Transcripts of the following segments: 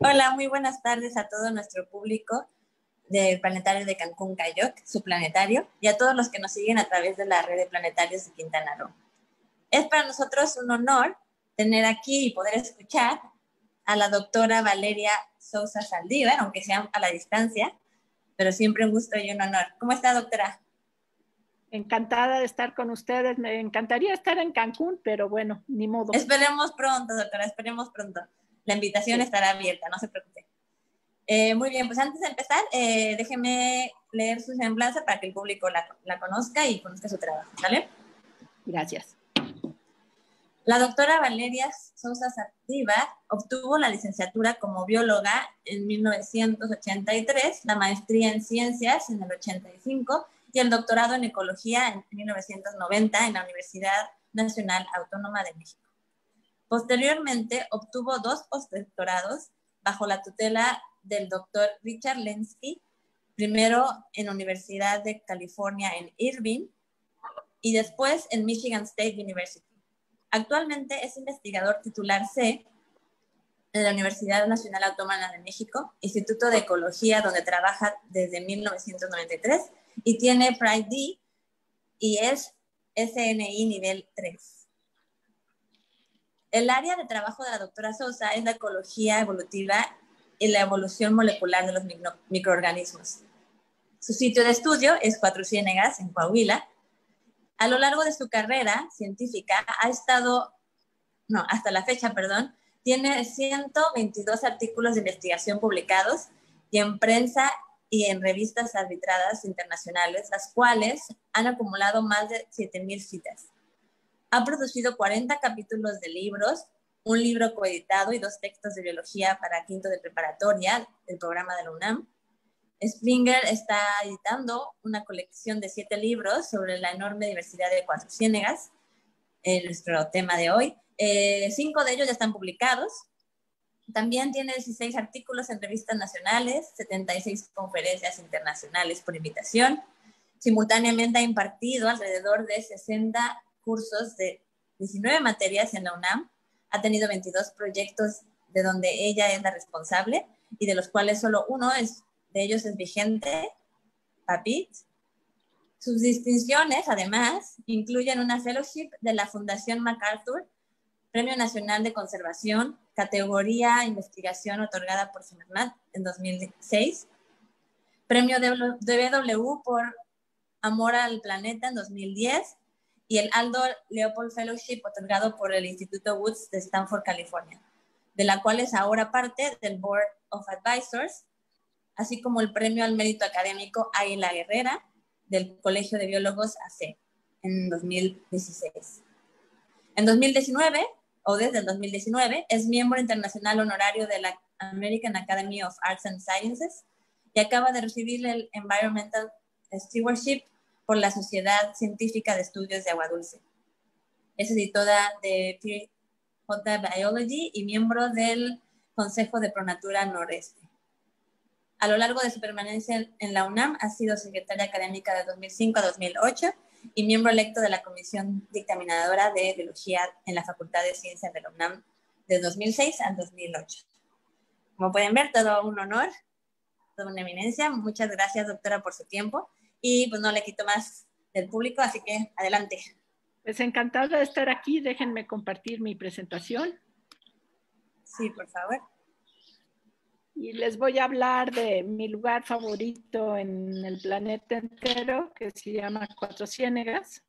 Hola, muy buenas tardes a todo nuestro público del Planetario de Cancún Cayoc, su planetario, y a todos los que nos siguen a través de la red de planetarios de Quintana Roo. Es para nosotros un honor tener aquí y poder escuchar a la doctora Valeria Sousa Saldívar, aunque sea a la distancia, pero siempre un gusto y un honor. ¿Cómo está, doctora? Encantada de estar con ustedes. Me encantaría estar en Cancún, pero bueno, ni modo. Esperemos pronto, doctora, esperemos pronto. La invitación estará abierta, no se preocupe. Muy bien, pues antes de empezar, déjeme leer su semblanza para que el público la conozca y conozca su trabajo, ¿vale? Gracias. La doctora Valeria Sousa Saldívar obtuvo la licenciatura como bióloga en 1983, la maestría en ciencias en el 85 y el doctorado en ecología en 1990 en la Universidad Nacional Autónoma de México. Posteriormente obtuvo 2 postdoctorados bajo la tutela del doctor Richard Lenski, primero en la Universidad de California en Irvine y después en Michigan State University. Actualmente es investigador titular C en la Universidad Nacional Autónoma de México, Instituto de Ecología, donde trabaja desde 1993 y tiene PRIDE D y es SNI nivel 3. El área de trabajo de la doctora Sousa es la ecología evolutiva y la evolución molecular de los microorganismos. Su sitio de estudio es Cuatro Ciénegas, en Coahuila. A lo largo de su carrera científica hasta la fecha, tiene 122 artículos de investigación publicados y en prensa y en revistas arbitradas internacionales, las cuales han acumulado más de 7,000 citas. Ha producido 40 capítulos de libros, un libro coeditado y 2 textos de biología para quinto de preparatoria del programa de la UNAM. Springer está editando una colección de 7 libros sobre la enorme diversidad de Cuatro Ciénegas, nuestro tema de hoy. 5 de ellos ya están publicados. También tiene 16 artículos en revistas nacionales, 76 conferencias internacionales por invitación. Simultáneamente ha impartido alrededor de 60 cursos de 19 materias en la UNAM. Ha tenido 22 proyectos de donde ella es la responsable y de los cuales solo uno de ellos es vigente, PAPIT. Sus distinciones, además, incluyen una fellowship de la Fundación MacArthur, Premio Nacional de Conservación, categoría Investigación otorgada por Semarnat en 2006, Premio DW por Amor al Planeta en 2010 y el Aldo Leopold Fellowship otorgado por el Instituto Woods de Stanford, California, de la cual es ahora parte del Board of Advisors, así como el Premio al Mérito Académico Águila Guerrera del Colegio de Biólogos AC en 2016. En 2019, o desde el 2019, es miembro internacional honorario de la American Academy of Arts and Sciences y acaba de recibir el Environmental Stewardship por la Sociedad Científica de Estudios de Agua Dulce. Es editora de J Biology y miembro del Consejo de Pronatura Noreste. A lo largo de su permanencia en la UNAM ha sido secretaria académica de 2005 a 2008 y miembro electo de la Comisión Dictaminadora de Biología en la Facultad de Ciencias de la UNAM de 2006 a 2008. Como pueden ver, todo un honor, toda una eminencia. Muchas gracias, doctora, por su tiempo. Y pues no le quito más del público, así que adelante. Pues encantada de estar aquí. Déjenme compartir mi presentación. Sí, por favor. Y les voy a hablar de mi lugar favorito en el planeta entero, que se llama Cuatro Ciénegas.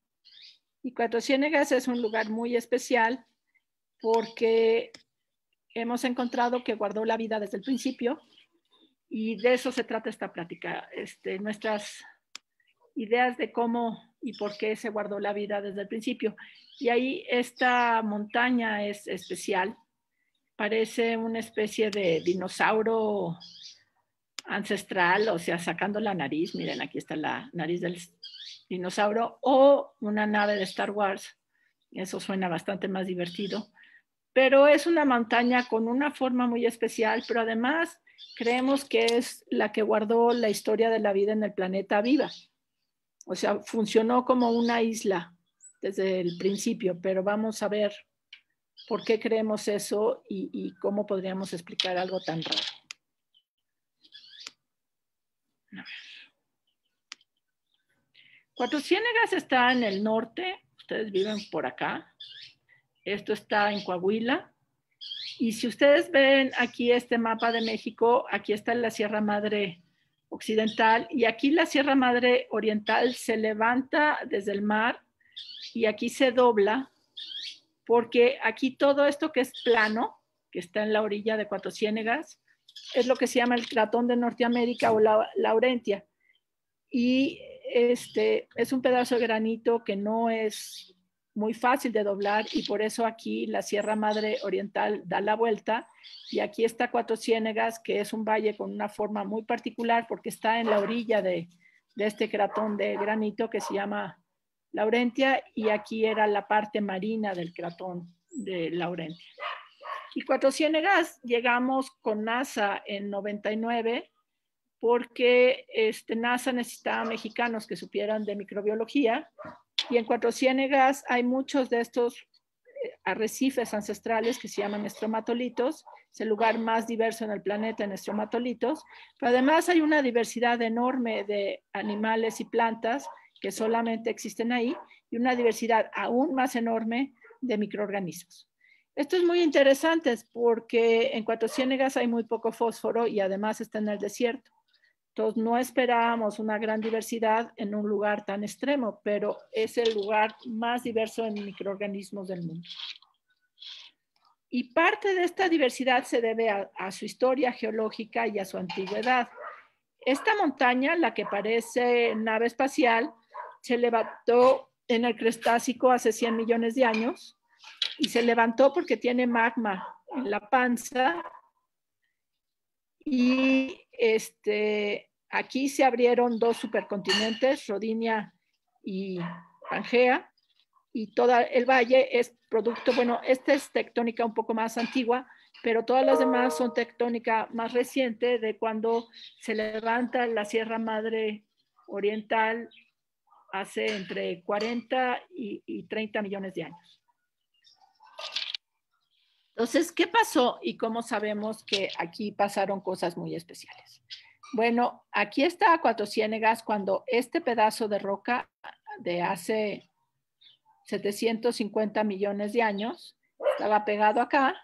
Y Cuatro Ciénegas es un lugar muy especial porque hemos encontrado que guardó la vida desde el principio y de eso se trata esta plática. Nuestras ideas de cómo y por qué se guardó la vida desde el principio. Y ahí esta montaña es especial. Parece una especie de dinosaurio ancestral, o sea, sacando la nariz. Miren, aquí está la nariz del dinosaurio, o una nave de Star Wars. Eso suena bastante más divertido. Pero es una montaña con una forma muy especial, pero además creemos que es la que guardó la historia de la vida en el planeta viva. O sea, funcionó como una isla desde el principio, pero vamos a ver por qué creemos eso y cómo podríamos explicar algo tan raro. A ver. Cuatro Ciénegas está en el norte, ustedes viven por acá. Esto está en Coahuila. Y si ustedes ven aquí este mapa de México, aquí está la Sierra Madre Occidental y aquí la Sierra Madre Oriental se levanta desde el mar y aquí se dobla porque aquí todo esto que es plano, que está en la orilla de Cuatro Ciénegas, es lo que se llama el Cratón de Norteamérica o la Laurentia. Y es un pedazo de granito que no es muy fácil de doblar y por eso aquí la Sierra Madre Oriental da la vuelta y aquí está Cuatro Ciénegas, que es un valle con una forma muy particular porque está en la orilla de este cratón de granito que se llama Laurentia y aquí era la parte marina del cratón de Laurentia. Y Cuatro Ciénegas llegamos con NASA en 99 porque NASA necesitaba mexicanos que supieran de microbiología y en Cuatro Ciénegas hay muchos de estos arrecifes ancestrales que se llaman estromatolitos, es el lugar más diverso en el planeta en estromatolitos, pero además hay una diversidad enorme de animales y plantas que solamente existen ahí y una diversidad aún más enorme de microorganismos. Esto es muy interesante porque en Cuatro Ciénegas hay muy poco fósforo y además está en el desierto. Entonces, no esperábamos una gran diversidad en un lugar tan extremo, pero es el lugar más diverso en microorganismos del mundo. Y parte de esta diversidad se debe a su historia geológica y a su antigüedad. Esta montaña, la que parece nave espacial, se levantó en el Cretácico hace 100 millones de años y se levantó porque tiene magma en la panza y aquí se abrieron dos supercontinentes, Rodinia y Pangea, y todo el valle es producto, bueno, esta es tectónica un poco más antigua, pero todas las demás son tectónica más reciente de cuando se levanta la Sierra Madre Oriental hace entre 40 y 30 millones de años. Entonces, ¿qué pasó y cómo sabemos que aquí pasaron cosas muy especiales? Bueno, aquí está Cuatro Ciénegas cuando este pedazo de roca de hace 750 millones de años estaba pegado acá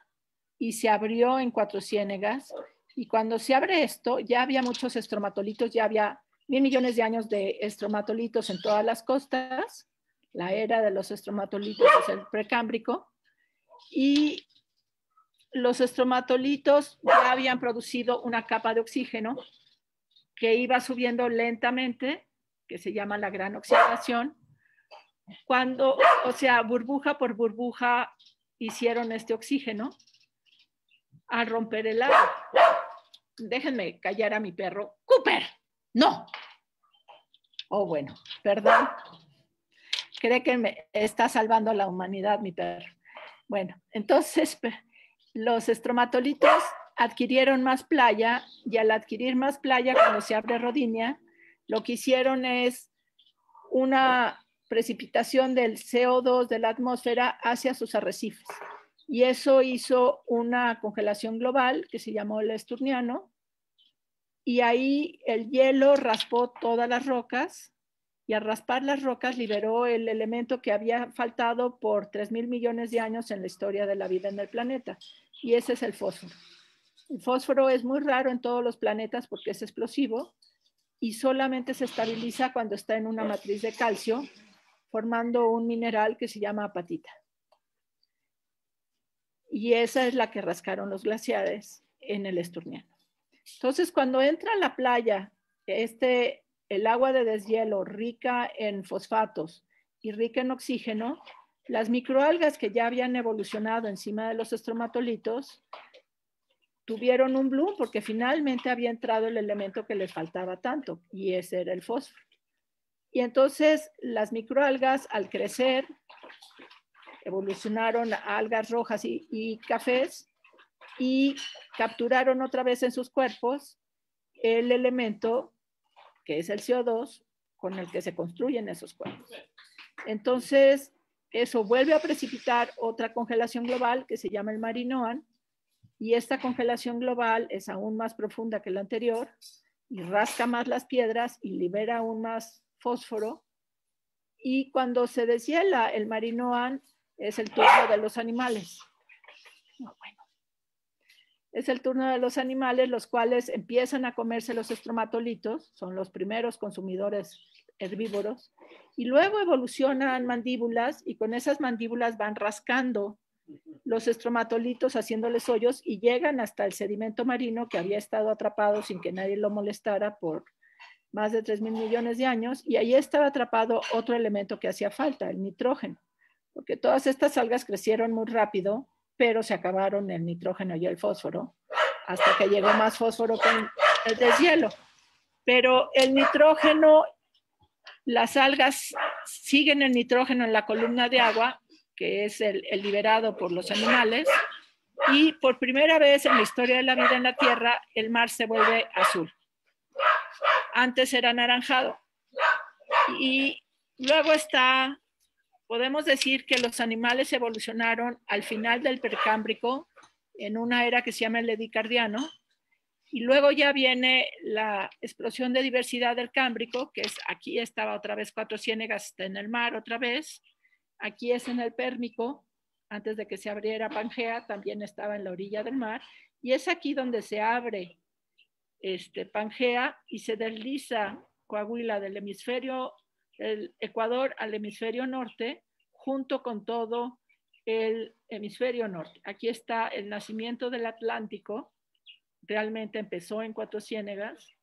y se abrió en Cuatro Ciénegas. Y cuando se abre esto, ya había muchos estromatolitos, ya había 1.000 millones de años de estromatolitos en todas las costas. La era de los estromatolitos es el precámbrico. Y los estromatolitos ya habían producido una capa de oxígeno que iba subiendo lentamente, que se llama la gran oxidación. Cuando, o sea, burbuja por burbuja hicieron este oxígeno al romper el agua. Déjenme callar a mi perro. ¡Cooper! ¡No! Oh, bueno, perdón. Cree que me está salvando a la humanidad mi perro. Bueno, entonces los estromatolitos adquirieron más playa y al adquirir más playa, cuando se abre Rodinia, lo que hicieron es una precipitación del CO2 de la atmósfera hacia sus arrecifes. Y eso hizo una congelación global que se llamó el Esturniano. Y ahí el hielo raspó todas las rocas y al raspar las rocas liberó el elemento que había faltado por 3.000 millones de años en la historia de la vida en el planeta. Y ese es el fósforo. El fósforo es muy raro en todos los planetas porque es explosivo y solamente se estabiliza cuando está en una matriz de calcio, formando un mineral que se llama apatita. Y esa es la que rascaron los glaciares en el Esturniano. Entonces, cuando entra a la playa, el agua de deshielo rica en fosfatos y rica en oxígeno, las microalgas que ya habían evolucionado encima de los estromatolitos tuvieron un bloom porque finalmente había entrado el elemento que les faltaba tanto y ese era el fósforo. Y entonces las microalgas al crecer evolucionaron a algas rojas y cafés y capturaron otra vez en sus cuerpos el elemento que es el CO2 con el que se construyen esos cuerpos. Entonces eso vuelve a precipitar otra congelación global que se llama el Marinoan, y esta congelación global es aún más profunda que la anterior y rasca más las piedras y libera aún más fósforo. Y cuando se deshiela el Marinoan es el turno de los animales. Es el turno de los animales, los cuales empiezan a comerse los estromatolitos, son los primeros consumidores herbívoros, y luego evolucionan mandíbulas y con esas mandíbulas van rascando los estromatolitos, haciéndoles hoyos y llegan hasta el sedimento marino que había estado atrapado sin que nadie lo molestara por más de 3,000 millones de años, y ahí estaba atrapado otro elemento que hacía falta, el nitrógeno, porque todas estas algas crecieron muy rápido, pero se acabaron el nitrógeno y el fósforo, hasta que llegó más fósforo con el deshielo. Pero el nitrógeno, las algas siguen el nitrógeno en la columna de agua, que es el liberado por los animales, y por primera vez en la historia de la vida en la Tierra, el mar se vuelve azul. Antes era anaranjado. Y luego está, podemos decir que los animales evolucionaron al final del Precámbrico, en una era que se llama el Edicardiano, y luego ya viene la explosión de diversidad del Cámbrico, que es aquí estaba otra vez Cuatro Ciénegas en el mar otra vez, aquí es en el Pérmico, antes de que se abriera Pangea, también estaba en la orilla del mar, y es aquí donde se abre Pangea y se desliza Coahuila del hemisferio, el Ecuador al hemisferio norte, junto con todo el hemisferio norte. Aquí está el nacimiento del Atlántico, realmente empezó en Cuatro Ciénegas,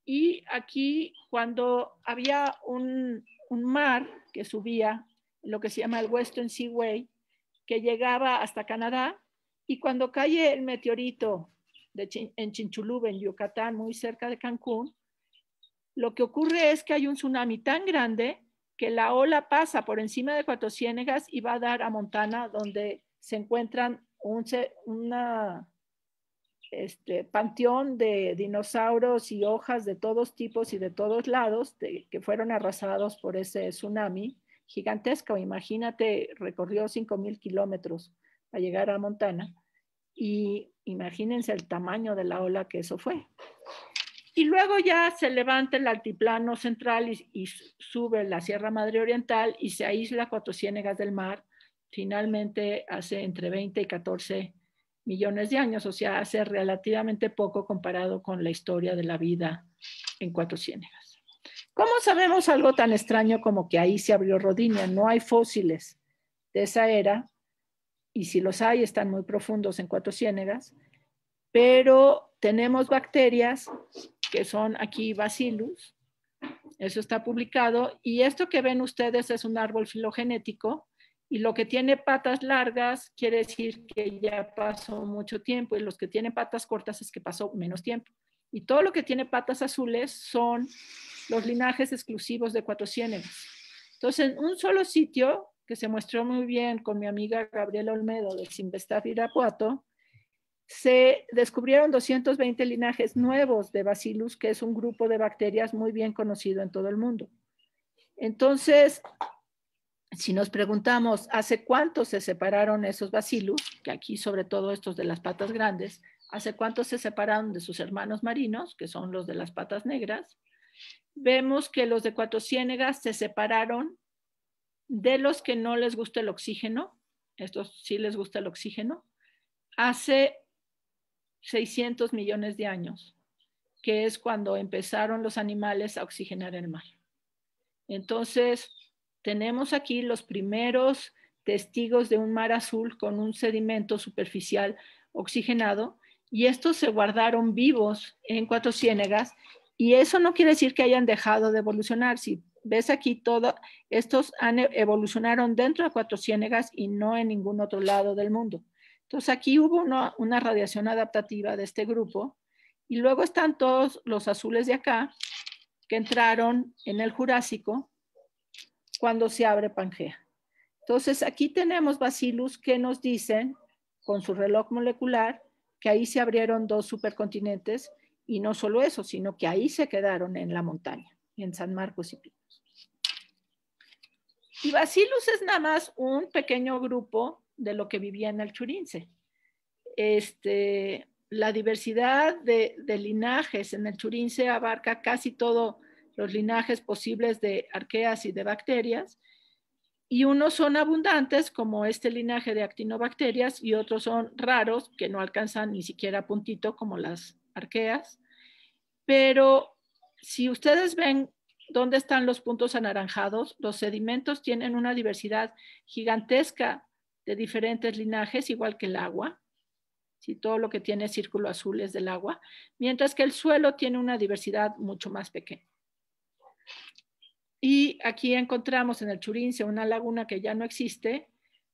y aquí cuando había un mar que subía, lo que se llama el Western Seaway, que llegaba hasta Canadá, y cuando cae el meteorito en Chinchulub, en Yucatán, muy cerca de Cancún, lo que ocurre es que hay un tsunami tan grande que la ola pasa por encima de Cuatro Ciénegas y va a dar a Montana, donde se encuentran una panteón de dinosaurios y hojas de todos tipos y de todos lados que fueron arrasados por ese tsunami gigantesco. Imagínate, recorrió 5,000 kilómetros para llegar a Montana, y imagínense el tamaño de la ola que eso fue. Y luego ya se levanta el altiplano central y sube la Sierra Madre Oriental y se aísla Cuatro Ciénegas del mar, finalmente hace entre 20 y 14 millones de años, o sea, hace relativamente poco comparado con la historia de la vida en Cuatro Ciénegas. ¿Cómo sabemos algo tan extraño como que ahí se abrió Rodinia? No hay fósiles de esa era, y si los hay están muy profundos en Cuatro Ciénegas, pero tenemos bacterias que son aquí Bacillus, eso está publicado, y esto que ven ustedes es un árbol filogenético, y lo que tiene patas largas quiere decir que ya pasó mucho tiempo, y los que tienen patas cortas es que pasó menos tiempo. Y todo lo que tiene patas azules son los linajes exclusivos de Cuatro Ciénegas. Entonces, en un solo sitio, que se mostró muy bien con mi amiga Gabriela Olmedo de Simvestaf Irapuato, se descubrieron 220 linajes nuevos de Bacillus, que es un grupo de bacterias muy bien conocido en todo el mundo. Entonces, si nos preguntamos hace cuánto se separaron esos Bacillus, que aquí sobre todo estos de las patas grandes, hace cuánto se separaron de sus hermanos marinos, que son los de las patas negras, vemos que los de Cuatro Ciénegas se separaron de los que no les gusta el oxígeno, estos sí les gusta el oxígeno, hace 600 millones de años, que es cuando empezaron los animales a oxigenar el mar. Entonces, tenemos aquí los primeros testigos de un mar azul con un sedimento superficial oxigenado, y estos se guardaron vivos en Cuatro Ciénegas, y eso no quiere decir que hayan dejado de evolucionar. Si ves aquí estos evolucionaron dentro de Cuatro Ciénegas y no en ningún otro lado del mundo. Entonces aquí hubo una radiación adaptativa de este grupo, y luego están todos los azules de acá que entraron en el Jurásico cuando se abre Pangea. Entonces aquí tenemos Bacillus que nos dicen con su reloj molecular que ahí se abrieron dos supercontinentes, y no solo eso, sino que ahí se quedaron en la montaña, en San Marcos y Pinos. Y Bacillus es nada más un pequeño grupo de lo que vivía en el Churince. La diversidad de linajes en el Churince abarca casi todos los linajes posibles de arqueas y de bacterias, y unos son abundantes, como este linaje de actinobacterias, y otros son raros, que no alcanzan ni siquiera puntito, como las arqueas. Pero si ustedes ven dónde están los puntos anaranjados, los sedimentos tienen una diversidad gigantesca de diferentes linajes, igual que el agua. Si todo lo que tiene círculo azul es del agua, mientras que el suelo tiene una diversidad mucho más pequeña. Y aquí encontramos en el Churince una laguna que ya no existe,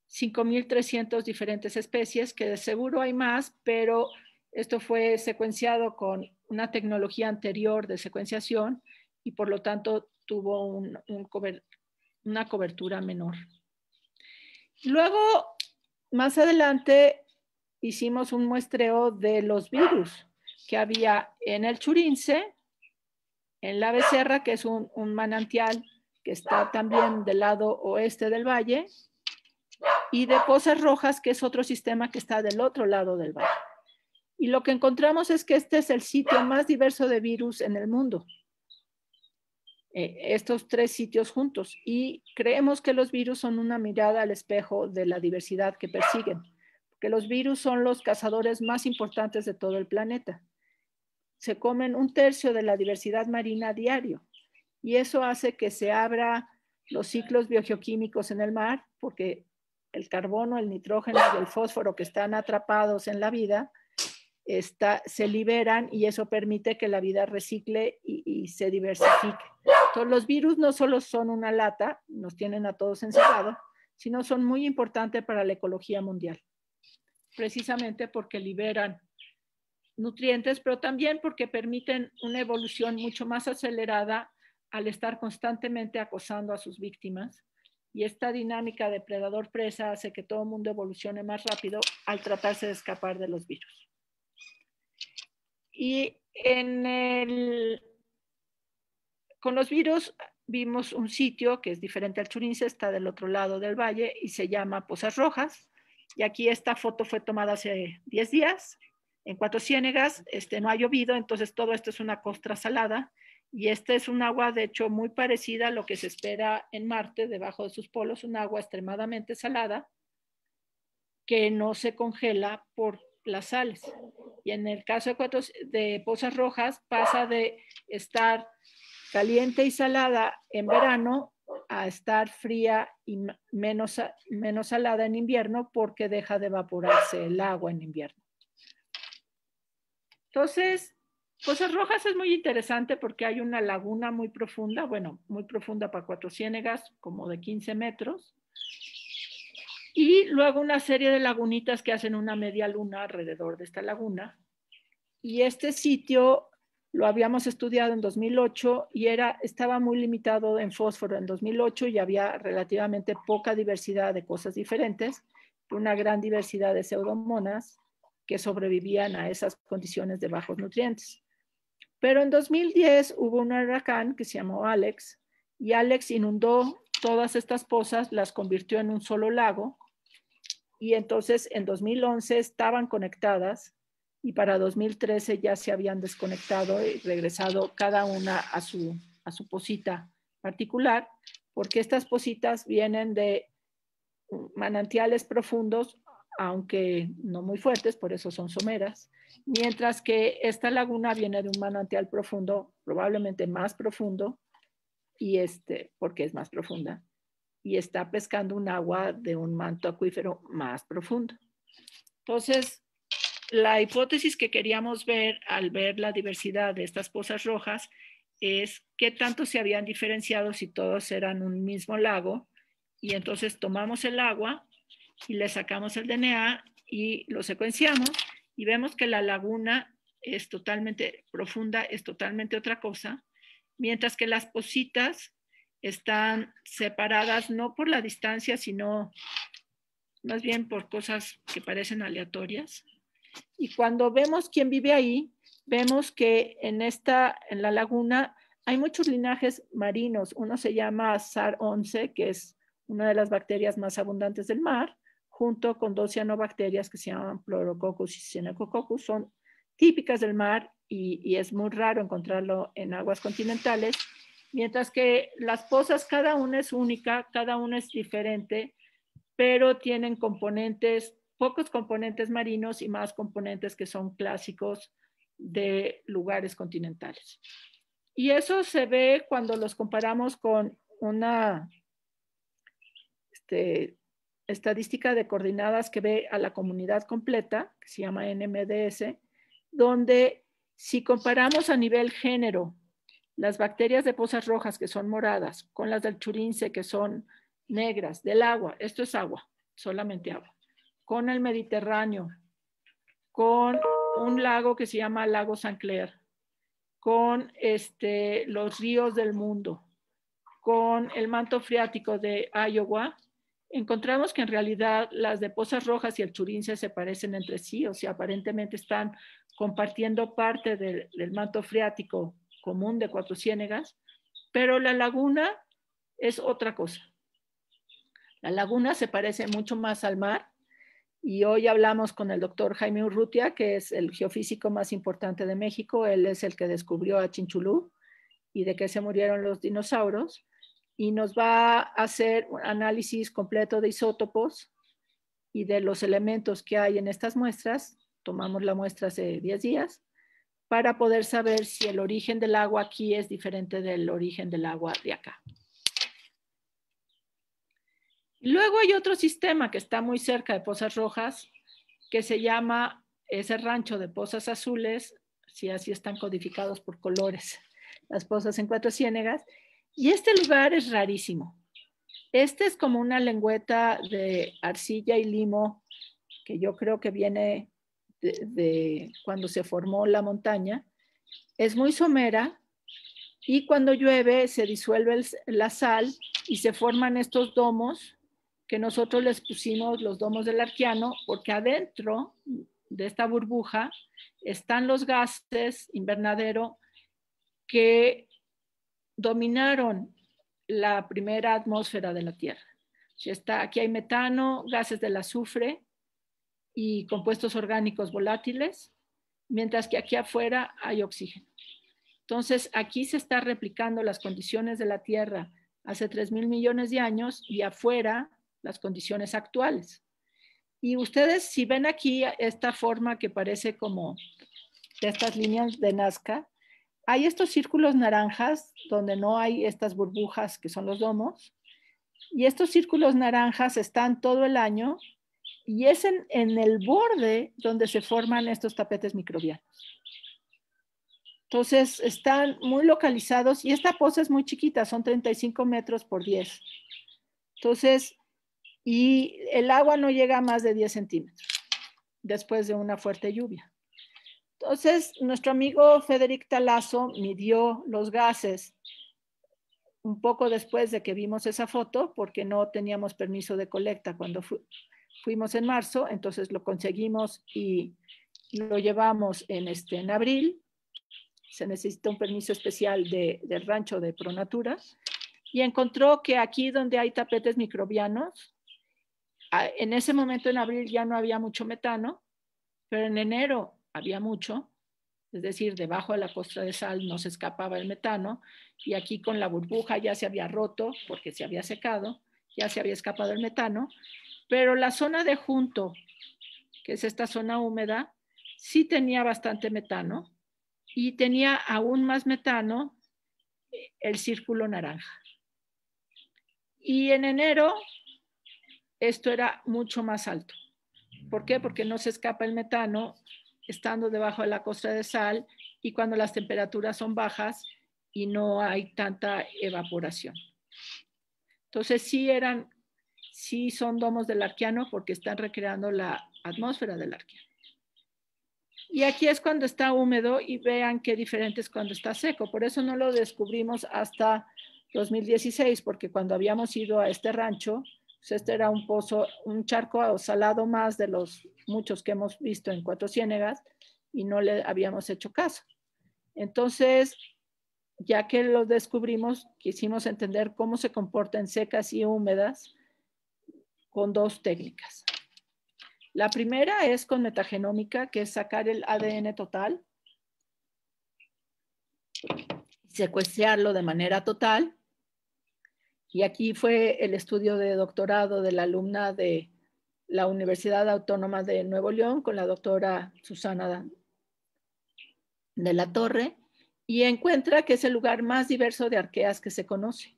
5.300 diferentes especies, que de seguro hay más, pero esto fue secuenciado con una tecnología anterior de secuenciación y por lo tanto tuvo una cobertura menor. Luego, más adelante, hicimos un muestreo de los virus que había en el Churince, en la Becerra, que es un manantial que está también del lado oeste del valle, y de Pozas Rojas, que es otro sistema que está del otro lado del valle. Y lo que encontramos es que este es el sitio más diverso de virus en el mundo. Estos tres sitios juntos. Y creemos que los virus son una mirada al espejo de la diversidad que persiguen. Porque los virus son los cazadores más importantes de todo el planeta. Se comen 1/3 de la diversidad marina a diario. Y eso hace que se abra los ciclos biogeoquímicos en el mar, porque el carbono, el nitrógeno y el fósforo que están atrapados en la vida se liberan, y eso permite que la vida recicle y se diversifique. Entonces, los virus no solo son una lata, nos tienen a todos encerrados, sino son muy importantes para la ecología mundial, precisamente porque liberan nutrientes, pero también porque permiten una evolución mucho más acelerada al estar constantemente acosando a sus víctimas. Y esta dinámica de predador-presa hace que todo el mundo evolucione más rápido al tratarse de escapar de los virus. Y con los virus vimos un sitio que es diferente al Churince, está del otro lado del valle y se llama Pozas Rojas. Y aquí esta foto fue tomada hace 10 días en Cuatro Ciénegas. No ha llovido, entonces todo esto es una costra salada. Y este es un agua, de hecho, muy parecida a lo que se espera en Marte, debajo de sus polos, un agua extremadamente salada que no se congela por las sales. Y en el caso de Pozas Rojas, pasa de estar caliente y salada en verano a estar fría y menos salada en invierno, porque deja de evaporarse el agua en invierno. Entonces, Pozas Rojas es muy interesante porque hay una laguna muy profunda, bueno, muy profunda para Cuatro Ciénegas, como de 15 metros, y luego una serie de lagunitas que hacen una media luna alrededor de esta laguna. Y este sitio lo habíamos estudiado en 2008 y estaba muy limitado en fósforo en 2008, y había relativamente poca diversidad de cosas diferentes, una gran diversidad de pseudomonas que sobrevivían a esas condiciones de bajos nutrientes. Pero en 2010 hubo un huracán que se llamó Alex, y Alex inundó todas estas pozas, las convirtió en un solo lago, y entonces en 2011 estaban conectadas, y para 2013 ya se habían desconectado y regresado cada una a su pocita particular, porque estas pocitas vienen de manantiales profundos, aunque no muy fuertes, por eso son someras, mientras que esta laguna viene de un manantial profundo, probablemente más profundo, y porque es más profunda, y está pescando un agua de un manto acuífero más profundo. Entonces, la hipótesis que queríamos ver al ver la diversidad de estas pozas rojas es qué tanto se habían diferenciado si todos eran un mismo lago, y entonces tomamos el agua y le sacamos el DNA y lo secuenciamos, y vemos que la laguna es totalmente profunda, es totalmente otra cosa, mientras que las pocitas están separadas no por la distancia, sino más bien por cosas que parecen aleatorias. Y cuando vemos quién vive ahí, vemos que en la laguna hay muchos linajes marinos. Uno se llama SAR 11, que es una de las bacterias más abundantes del mar, junto con 2 cianobacterias que se llaman Pleurococcus y Xenococcus. Son típicas del mar y es muy raro encontrarlo en aguas continentales, mientras que las pozas, cada una es única, cada una es diferente, pero tienen componentes, pocos componentes marinos y más componentes que son clásicos de lugares continentales. Y eso se ve cuando los comparamos con una estadística de coordenadas que ve a la comunidad completa, que se llama NMDS, donde si comparamos a nivel género las bacterias de pozas rojas, que son moradas, con las del Churince, que son negras, del agua, esto es agua, solamente agua, con el Mediterráneo, con un lago que se llama Lago San Clair, con los ríos del mundo, con el manto freático de Iowa, encontramos que en realidad las de pozas rojas y el Churince se parecen entre sí, o sea, aparentemente están compartiendo parte del manto freático común de Cuatro Ciénegas, pero la laguna es otra cosa. La laguna se parece mucho más al mar, y hoy hablamos con el doctor Jaime Urrutia, que es el geofísico más importante de México. Él es el que descubrió a Chinchulú y de qué se murieron los dinosaurios, y nos va a hacer un análisis completo de isótopos y de los elementos que hay en estas muestras. Tomamos la muestra hace 10 días para poder saber si el origen del agua aquí es diferente del origen del agua de acá. Y luego hay otro sistema que está muy cerca de Pozas Rojas, que se llama ese rancho de Pozas Azules, si así están codificados por colores, las pozas en Cuatro Ciénegas, y este lugar es rarísimo. Este es como una lengüeta de arcilla y limo, que yo creo que viene de cuando se formó la montaña. Es muy somera, y cuando llueve se disuelve la sal y se forman estos domos que nosotros les pusimos los domos del Arqueano, porque adentro de esta burbuja están los gases invernadero que dominaron la primera atmósfera de la Tierra. Aquí hay metano, gases del azufre y compuestos orgánicos volátiles, mientras que aquí afuera hay oxígeno. Entonces, aquí se está replicando las condiciones de la Tierra hace 3,000 millones de años, y afuera las condiciones actuales. Y ustedes, si ven aquí esta forma que parece como de estas líneas de Nazca, hay estos círculos naranjas donde no hay estas burbujas que son los domos, y estos círculos naranjas están todo el año, y es en el borde donde se forman estos tapetes microbianos. Entonces están muy localizados, y esta poza es muy chiquita, son 35 metros por 10. Entonces, y el agua no llega a más de 10 centímetros después de una fuerte lluvia. Entonces, nuestro amigo Federic Talazo midió los gases un poco después de que vimos esa foto, porque no teníamos permiso de colecta cuando fuimos en marzo. Entonces lo conseguimos y lo llevamos en abril. Se necesita un permiso especial del rancho de Pronatura, y encontró que aquí donde hay tapetes microbianos, en ese momento en abril ya no había mucho metano, pero en enero había mucho, es decir, debajo de la costra de sal no se escapaba el metano, y aquí con la burbuja ya se había roto porque se había secado, ya se había escapado el metano, pero la zona de junto, que es esta zona húmeda, sí tenía bastante metano, y tenía aún más metano el círculo naranja. Y en enero esto era mucho más alto. ¿Por qué? Porque no se escapa el metano estando debajo de la costra de sal y cuando las temperaturas son bajas y no hay tanta evaporación. Entonces sí son domos del Arqueano porque están recreando la atmósfera del Arqueano. Y aquí es cuando está húmedo, y vean qué diferente es cuando está seco. Por eso no lo descubrimos hasta 2016, porque cuando habíamos ido a este rancho, pues este era un pozo, un charco salado más de los muchos que hemos visto en Cuatro Ciénegas, y no le habíamos hecho caso. Entonces, ya que lo descubrimos, quisimos entender cómo se comporta en secas y húmedas con dos técnicas. La primera es con metagenómica, que es sacar el ADN total, secuenciarlo de manera total. Y aquí fue el estudio de doctorado de la alumna de la Universidad Autónoma de Nuevo León con la doctora Susana de la Torre, y encuentra que es el lugar más diverso de arqueas que se conoce.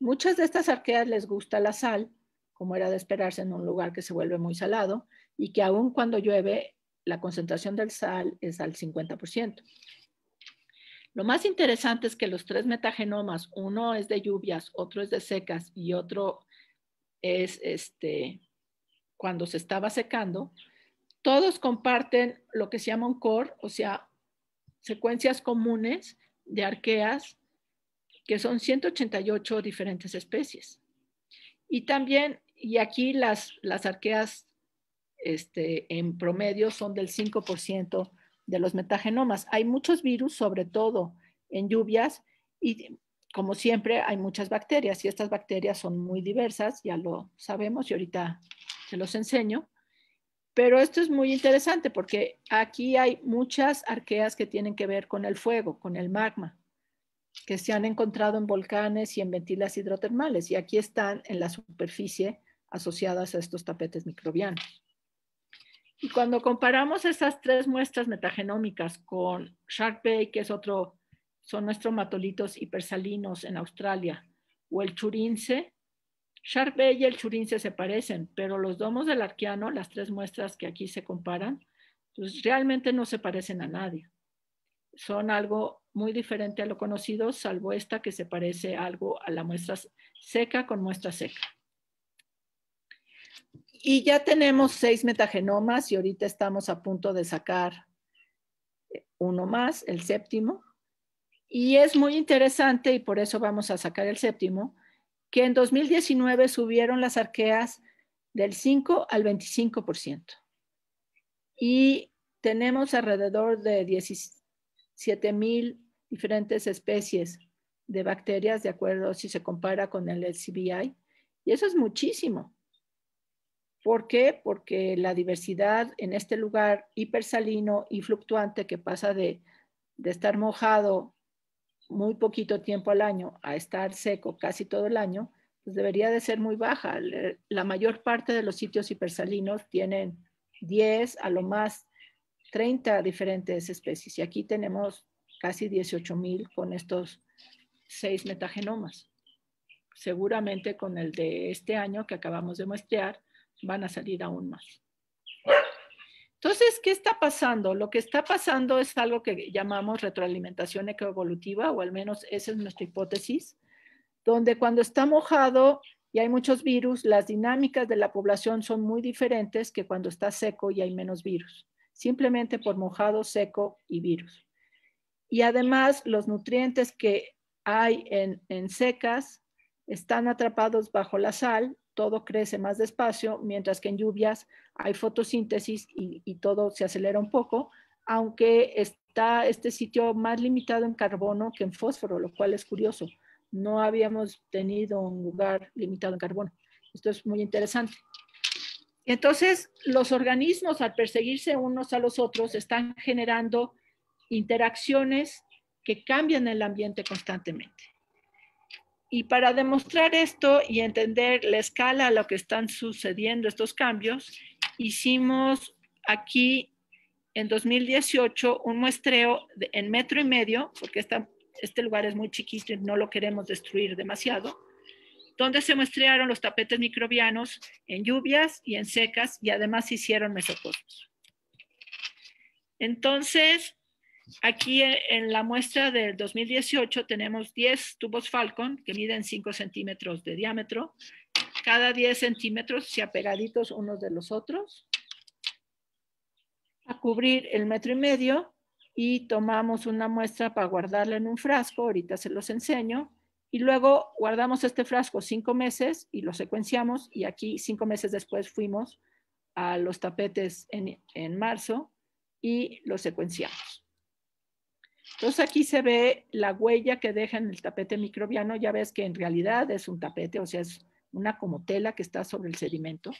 Muchas de estas arqueas les gusta la sal, como era de esperarse en un lugar que se vuelve muy salado, y que aun cuando llueve, la concentración del sal es al 50%. Lo más interesante es que los tres metagenomas, uno es de lluvias, otro es de secas y otro es cuando se estaba secando, todos comparten lo que se llama un core, o sea, secuencias comunes de arqueas, que son 188 diferentes especies. Y también, y aquí las arqueas en promedio son del 5% de los metagenomas. Hay muchos virus, sobre todo en lluvias, y como siempre hay muchas bacterias, y estas bacterias son muy diversas, ya lo sabemos, y ahorita se los enseño. Pero esto es muy interesante porque aquí hay muchas arqueas que tienen que ver con el fuego, con el magma, que se han encontrado en volcanes y en ventilas hidrotermales, y aquí están en la superficie asociadas a estos tapetes microbianos. Y cuando comparamos estas tres muestras metagenómicas con Shark Bay, que es son nuestros matolitos hipersalinos en Australia, o el Churince, Shark Bay y el Churince se parecen, pero los domos del Arqueano, las tres muestras que aquí se comparan, pues realmente no se parecen a nadie. Son algo muy diferente a lo conocido, salvo esta que se parece algo a la muestra seca con muestra seca. Y ya tenemos 6 metagenomas y ahorita estamos a punto de sacar uno más, el séptimo. Y es muy interesante, y por eso vamos a sacar el séptimo, que en 2019 subieron las arqueas del 5 al 25%. Y tenemos alrededor de 17,000 diferentes especies de bacterias, de acuerdo si se compara con el LCBI. Y eso es muchísimo. ¿Por qué? Porque la diversidad en este lugar hipersalino y fluctuante que pasa de estar mojado muy poquito tiempo al año a estar seco casi todo el año, pues debería de ser muy baja. La mayor parte de los sitios hipersalinos tienen 10, a lo más 30 diferentes especies. Y aquí tenemos casi 18,000 con estos 6 metagenomas. Seguramente con el de este año que acabamos de muestrear, van a salir aún más. Entonces, ¿qué está pasando? Lo que está pasando es algo que llamamos retroalimentación ecoevolutiva, o al menos esa es nuestra hipótesis, donde cuando está mojado y hay muchos virus, las dinámicas de la población son muy diferentes que cuando está seco y hay menos virus, simplemente por mojado, seco y virus. Y además, los nutrientes que hay en secas están atrapados bajo la sal, todo crece más despacio, mientras que en lluvias hay fotosíntesis y todo se acelera un poco, aunque está este sitio más limitado en carbono que en fósforo, lo cual es curioso. No habíamos tenido un lugar limitado en carbono. Esto es muy interesante. Entonces, los organismos, al perseguirse unos a los otros, están generando interacciones que cambian el ambiente constantemente. Y para demostrar esto y entender la escala a lo que están sucediendo estos cambios, hicimos aquí en 2018 un muestreo en 1,5 metros, porque este lugar es muy chiquito y no lo queremos destruir demasiado, donde se muestrearon los tapetes microbianos en lluvias y en secas, y además se hicieron mesocosmos. Entonces, aquí en la muestra del 2018 tenemos 10 tubos Falcon que miden 5 centímetros de diámetro, cada 10 centímetros, se apegaditos unos de los otros, a cubrir el 1,5 metros, y tomamos una muestra para guardarla en un frasco, ahorita se los enseño, y luego guardamos este frasco 5 meses y lo secuenciamos, y aquí 5 meses después fuimos a los tapetes en marzo y lo secuenciamos. Entonces aquí se ve la huella que deja en el tapete microbiano. Ya ves que en realidad es un tapete, o sea, es una como tela que está sobre el sedimento.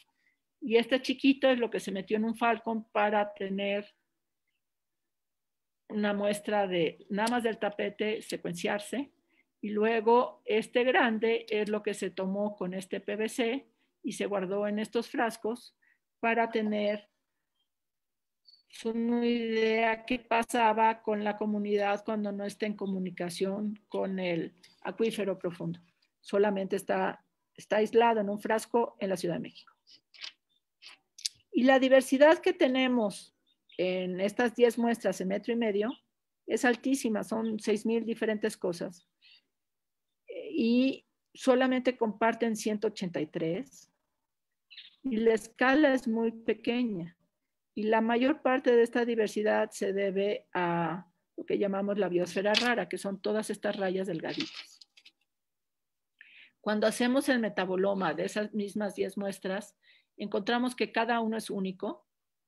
Y este chiquito es lo que se metió en un Falcon para tener una muestra de nada más del tapete, secuenciarse. Y luego este grande es lo que se tomó con este PVC y se guardó en estos frascos para tener una idea qué pasaba con la comunidad cuando no está en comunicación con el acuífero profundo. Solamente está aislado en un frasco en la Ciudad de México. Y la diversidad que tenemos en estas 10 muestras en 1,5 metros es altísima, son 6,000 diferentes cosas. Y solamente comparten 183. Y la escala es muy pequeña. Y la mayor parte de esta diversidad se debe a lo que llamamos la biosfera rara, que son todas estas rayas delgaditas. Cuando hacemos el metaboloma de esas mismas 10 muestras, encontramos que cada uno es único,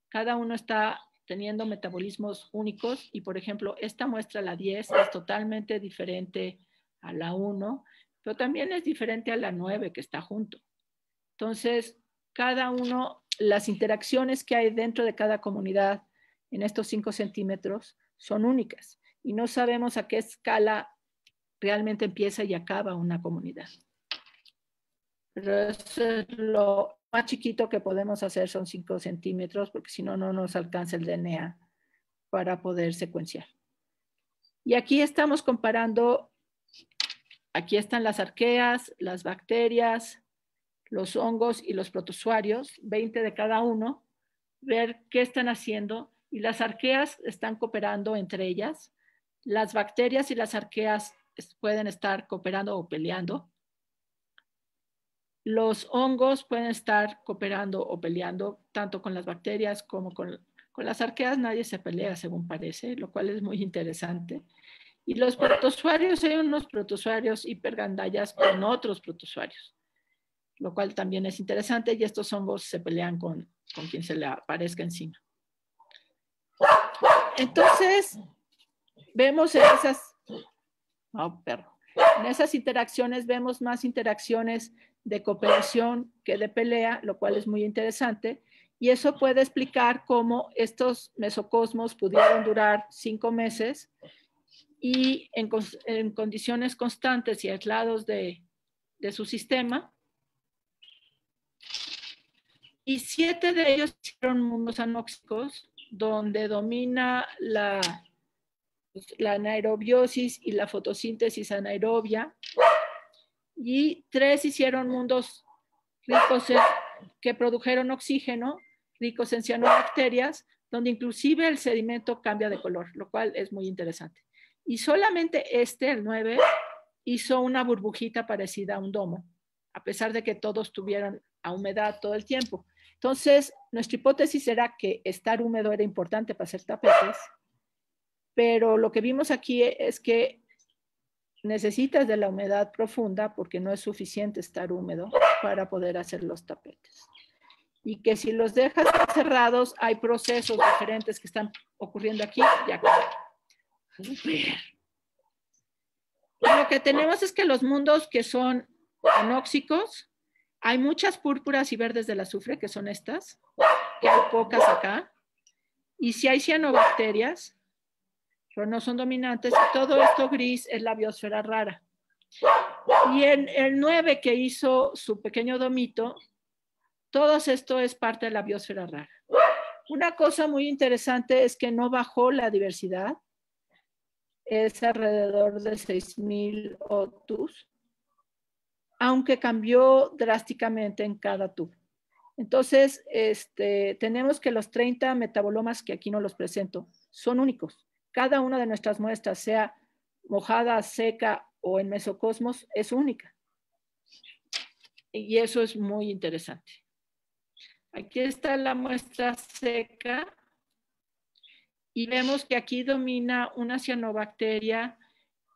cada uno está teniendo metabolismos únicos y, por ejemplo, esta muestra, la 10, es totalmente diferente a la 1, pero también es diferente a la 9 que está junto. Entonces, cada uno, las interacciones que hay dentro de cada comunidad en estos 5 centímetros son únicas y no sabemos a qué escala realmente empieza y acaba una comunidad. Pero eso es lo más chiquito que podemos hacer, son 5 centímetros, porque si no, no nos alcanza el DNA para poder secuenciar. Y aquí estamos comparando, aquí están las arqueas, las bacterias, los hongos y los protozoarios, 20 de cada uno, ver qué están haciendo. Y las arqueas están cooperando entre ellas. Las bacterias y las arqueas pueden estar cooperando o peleando. Los hongos pueden estar cooperando o peleando tanto con las bacterias como con las arqueas. Nadie se pelea, según parece, lo cual es muy interesante. Y los protozoarios, hay unos protozoarios hipergandallas con otros protozoarios, lo cual también es interesante, y estos hongos se pelean con quien se le aparezca encima. Entonces, vemos en esas interacciones, vemos más interacciones de cooperación que de pelea, lo cual es muy interesante, y eso puede explicar cómo estos mesocosmos pudieron durar 5 meses y en condiciones constantes y aislados de su sistema. Y 7 de ellos hicieron mundos anóxicos, donde domina la anaerobiosis y la fotosíntesis anaerobia. Y 3 hicieron mundos ricos que produjeron oxígeno, ricos en cianobacterias, donde inclusive el sedimento cambia de color, lo cual es muy interesante. Y solamente el 9, hizo una burbujita parecida a un domo, a pesar de que todos tuvieron a humedad todo el tiempo. Entonces, nuestra hipótesis era que estar húmedo era importante para hacer tapetes, pero lo que vimos aquí es que necesitas de la humedad profunda porque no es suficiente estar húmedo para poder hacer los tapetes. Y que si los dejas cerrados, hay procesos diferentes que están ocurriendo aquí y acá. Super. Lo que tenemos es que los mundos que son anóxicos, hay muchas púrpuras y verdes del azufre, que son estas, que hay pocas acá. Y si hay cianobacterias, pero no son dominantes, todo esto gris es la biosfera rara. Y en el 9 que hizo su pequeño domito, todo esto es parte de la biosfera rara. Una cosa muy interesante es que no bajó la diversidad, es alrededor de 6,000 OTUs, aunque cambió drásticamente en cada tubo. Entonces, tenemos que los 30 metabolomas, que aquí no los presento, son únicos. Cada una de nuestras muestras, sea mojada, seca o en mesocosmos, es única. Y eso es muy interesante. Aquí está la muestra seca y vemos que aquí domina una cianobacteria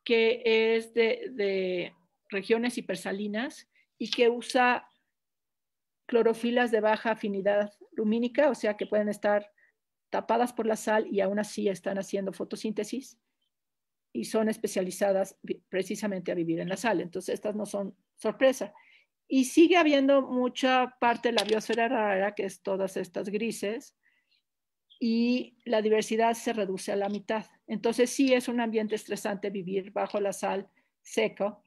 que es de regiones hipersalinas y que usa clorofilas de baja afinidad lumínica, o sea que pueden estar tapadas por la sal y aún así están haciendo fotosíntesis y son especializadas precisamente a vivir en la sal. Entonces estas no son sorpresa. Y sigue habiendo mucha parte de la biosfera rara, que es todas estas grises, y la diversidad se reduce a la mitad. Entonces sí es un ambiente estresante vivir bajo la sal seco,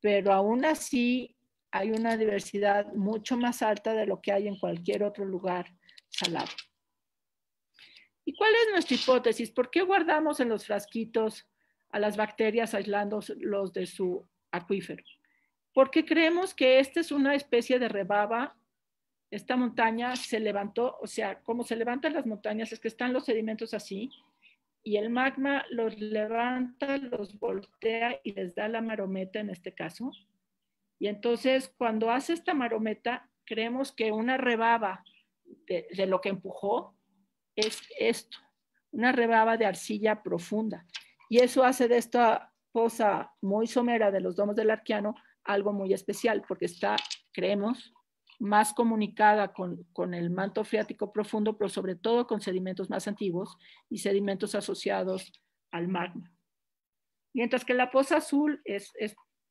pero aún así hay una diversidad mucho más alta de lo que hay en cualquier otro lugar salado. ¿Y cuál es nuestra hipótesis? ¿Por qué guardamos en los frasquitos a las bacterias aislándolos de su acuífero? Porque creemos que esta es una especie de rebaba. Esta montaña se levantó, o sea, como se levantan las montañas es que están los sedimentos así, y el magma los levanta, los voltea y les da la marometa en este caso. Y entonces cuando hace esta marometa, creemos que una rebaba de lo que empujó es esto, una rebaba de arcilla profunda. Y eso hace de esta fosa muy somera de los domos del Arqueano algo muy especial, porque está, creemos, más comunicada con el manto freático profundo, pero sobre todo con sedimentos más antiguos y sedimentos asociados al magma. Mientras que la Poza Azul es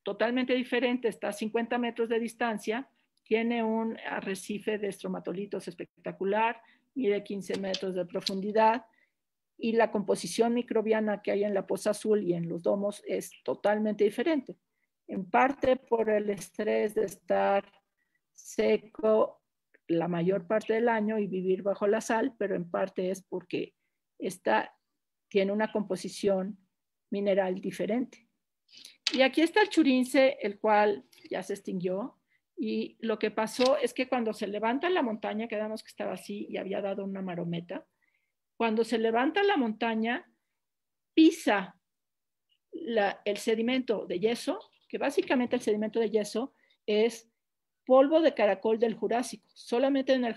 totalmente diferente, está a 50 metros de distancia, tiene un arrecife de estromatolitos espectacular, mide 15 metros de profundidad, y la composición microbiana que hay en la Poza Azul y en los domos es totalmente diferente. En parte por el estrés de estar seco la mayor parte del año y vivir bajo la sal, pero en parte es porque esta tiene una composición mineral diferente. Y aquí está el churince, el cual ya se extinguió, y lo que pasó es que cuando se levanta la montaña, quedamos que estaba así y había dado una marometa, cuando se levanta la montaña, pisa el sedimento de yeso, que básicamente el sedimento de yeso es polvo de caracol del Jurásico. Solamente en el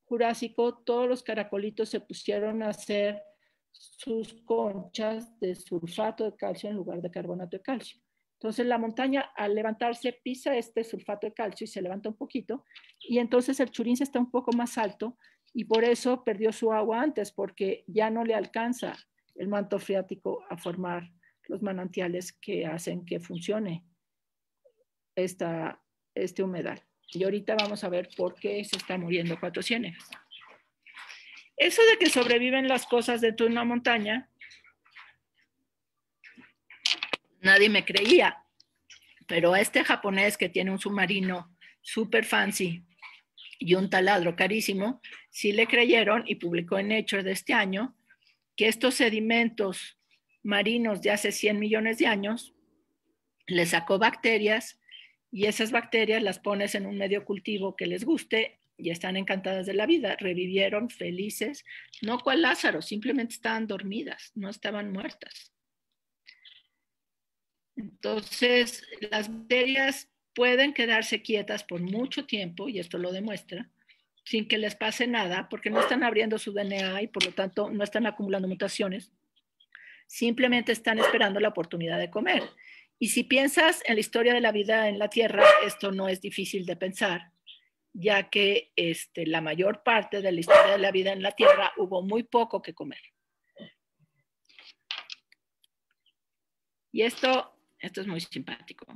Jurásico todos los caracolitos se pusieron a hacer sus conchas de sulfato de calcio en lugar de carbonato de calcio. Entonces la montaña al levantarse pisa este sulfato de calcio y se levanta un poquito, y entonces el churince está un poco más alto y por eso perdió su agua antes, porque ya no le alcanza el manto freático a formar los manantiales que hacen que funcione este humedal. Y ahorita vamos a ver por qué se está muriendo Cuatro Ciénegas. Eso de que sobreviven las cosas dentro de una montaña, nadie me creía, pero a este japonés que tiene un submarino súper fancy y un taladro carísimo, sí le creyeron y publicó en Nature de este año que estos sedimentos marinos de hace 100 millones de años le sacó bacterias, y esas bacterias las pones en un medio cultivo que les guste y están encantadas de la vida, revivieron felices, no cual Lázaro, simplemente estaban dormidas, no estaban muertas. Entonces, las bacterias pueden quedarse quietas por mucho tiempo, y esto lo demuestra, sin que les pase nada, porque no están abriendo su DNA y por lo tanto no están acumulando mutaciones, simplemente están esperando la oportunidad de comer. Y si piensas en la historia de la vida en la Tierra, esto no es difícil de pensar, ya que la mayor parte de la historia de la vida en la Tierra hubo muy poco que comer. Y esto es muy simpático.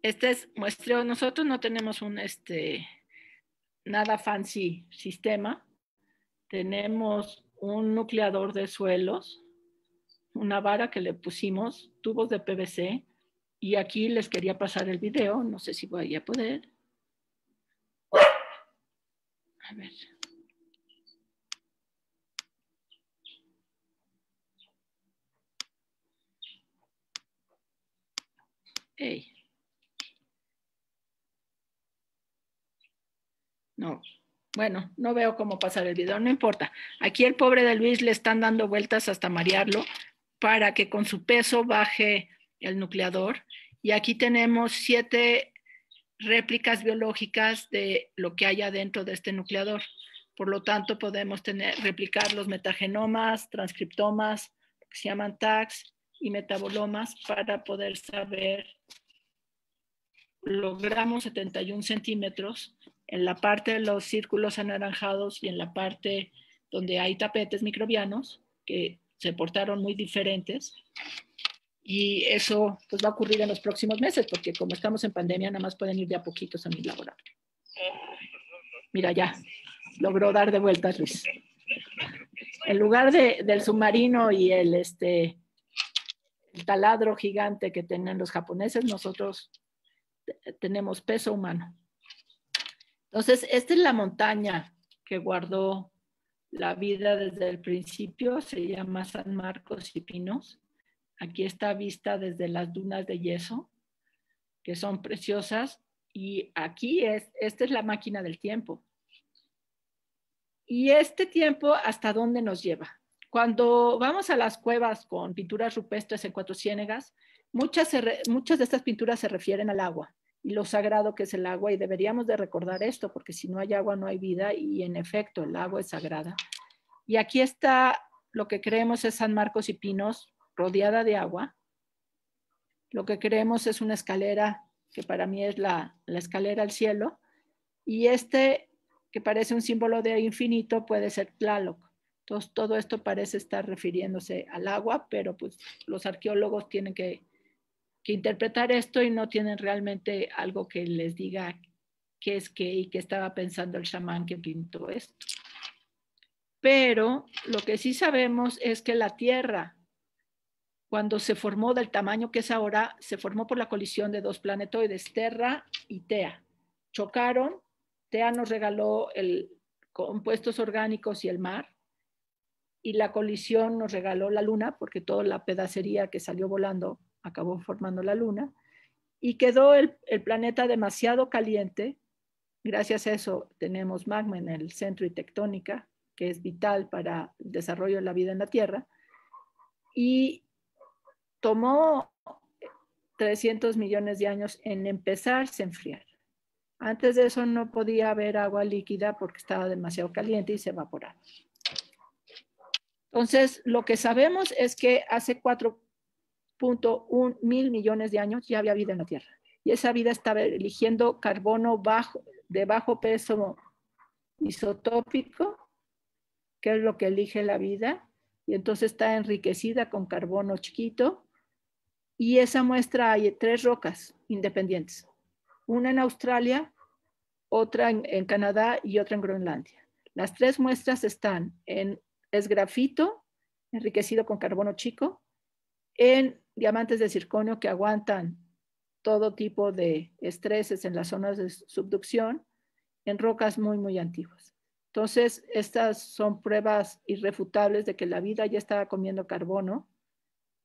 Este es muestreo. Nosotros no tenemos un nada fancy sistema. Tenemos un nucleador de suelos, una vara que le pusimos, tubos de PVC, y aquí les quería pasar el video, no sé si voy a poder. A ver. Hey. No, bueno, no veo cómo pasar el video, no importa. Aquí el pobre de Luis le están dando vueltas hasta marearlo para que con su peso baje el nucleador. Y aquí tenemos 7 réplicas biológicas de lo que hay adentro de este nucleador. Por lo tanto, podemos replicar los metagenomas, transcriptomas, que se llaman tags, y metabolomas para poder saber. Logramos 71 centímetros en la parte de los círculos anaranjados y en la parte donde hay tapetes microbianos que se portaron muy diferentes. Y eso pues va a ocurrir en los próximos meses, porque como estamos en pandemia, nada más pueden ir de a poquitos a mi laboratorio. Mira, ya logró dar de vuelta, Luis. En lugar del submarino y el taladro gigante que tienen los japoneses, nosotros tenemos peso humano. Entonces, esta es la montaña que guardó la vida desde el principio, se llama San Marcos y Pinos. Aquí está vista desde las dunas de yeso, que son preciosas, y aquí esta es la máquina del tiempo. Y este tiempo, ¿hasta dónde nos lleva? Cuando vamos a las cuevas con pinturas rupestres en Cuatro Ciénegas, muchas de estas pinturas se refieren al agua y lo sagrado que es el agua, y deberíamos de recordar esto, porque si no hay agua no hay vida, y en efecto el agua es sagrada. Y aquí está lo que creemos es San Marcos y Pinos, rodeada de agua. Lo que creemos es una escalera, que para mí es la escalera al cielo, y que parece un símbolo de infinito, puede ser Tlaloc. Entonces, todo esto parece estar refiriéndose al agua, pero pues los arqueólogos tienen que interpretar esto y no tienen realmente algo que les diga qué es qué y qué estaba pensando el chamán que pintó esto. Pero lo que sí sabemos es que la Tierra, cuando se formó del tamaño que es ahora, se formó por la colisión de dos planetoides, Terra y Tea. Chocaron, Tea nos regaló compuestos orgánicos y el mar, y la colisión nos regaló la luna, porque toda la pedacería que salió volando acabó formando la luna, y quedó el planeta demasiado caliente. Gracias a eso tenemos magma en el centro y tectónica, que es vital para el desarrollo de la vida en la Tierra, y tomó 300 millones de años en empezarse a enfriar. Antes de eso no podía haber agua líquida porque estaba demasiado caliente y se evaporaba. Entonces, lo que sabemos es que hace 4.1 mil millones de años ya había vida en la Tierra. Y esa vida estaba eligiendo carbono de bajo peso isotópico, que es lo que elige la vida, y entonces está enriquecida con carbono chiquito, y esa muestra hay 3 rocas independientes, una en Australia, otra en Canadá y otra en Groenlandia. Las 3 muestras es grafito enriquecido con carbono chico, en diamantes de circonio que aguantan todo tipo de estreses en las zonas de subducción, en rocas muy, muy antiguas. Entonces, estas son pruebas irrefutables de que la vida ya estaba comiendo carbono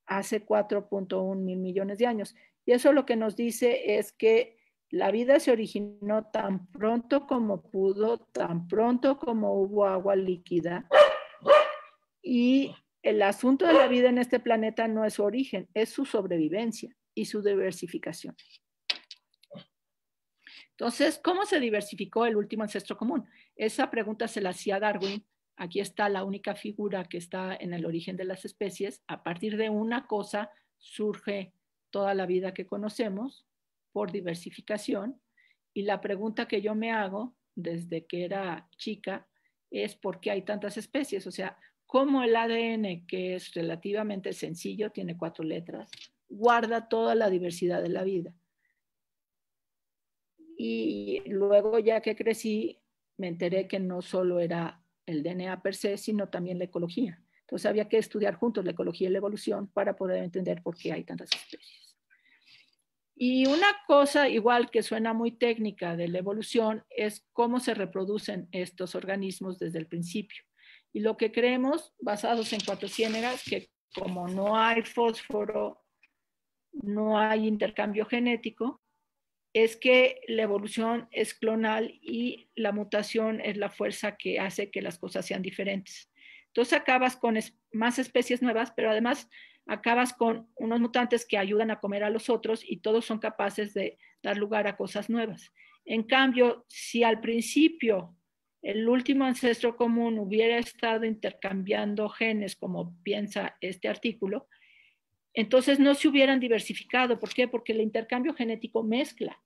hace 4.1 mil millones de años. Y eso lo que nos dice es que la vida se originó tan pronto como pudo, tan pronto como hubo agua líquida. Y el asunto de la vida en este planeta no es su origen, es su sobrevivencia y su diversificación. Entonces, ¿cómo se diversificó el último ancestro común? Esa pregunta se la hacía Darwin. Aquí está la única figura que está en el origen de las especies. A partir de una cosa surge toda la vida que conocemos por diversificación. Y la pregunta que yo me hago desde que era chica es ¿por qué hay tantas especies? O sea, ¿cómo el ADN, que es relativamente sencillo, tiene 4 letras, guarda toda la diversidad de la vida? Y luego, ya que crecí, me enteré que no solo era el DNA per se, sino también la ecología. Entonces había que estudiar juntos la ecología y la evolución para poder entender por qué hay tantas especies. Y una cosa igual que suena muy técnica de la evolución es cómo se reproducen estos organismos desde el principio. Y lo que creemos, basados en Cuatro Ciénegas, que como no hay fósforo, no hay intercambio genético, es que la evolución es clonal y la mutación es la fuerza que hace que las cosas sean diferentes. Entonces acabas con más especies nuevas, pero además acabas con unos mutantes que ayudan a comer a los otros y todos son capaces de dar lugar a cosas nuevas. En cambio, si al principio el último ancestro común hubiera estado intercambiando genes, como piensa este artículo, entonces no se hubieran diversificado. ¿Por qué? Porque el intercambio genético mezcla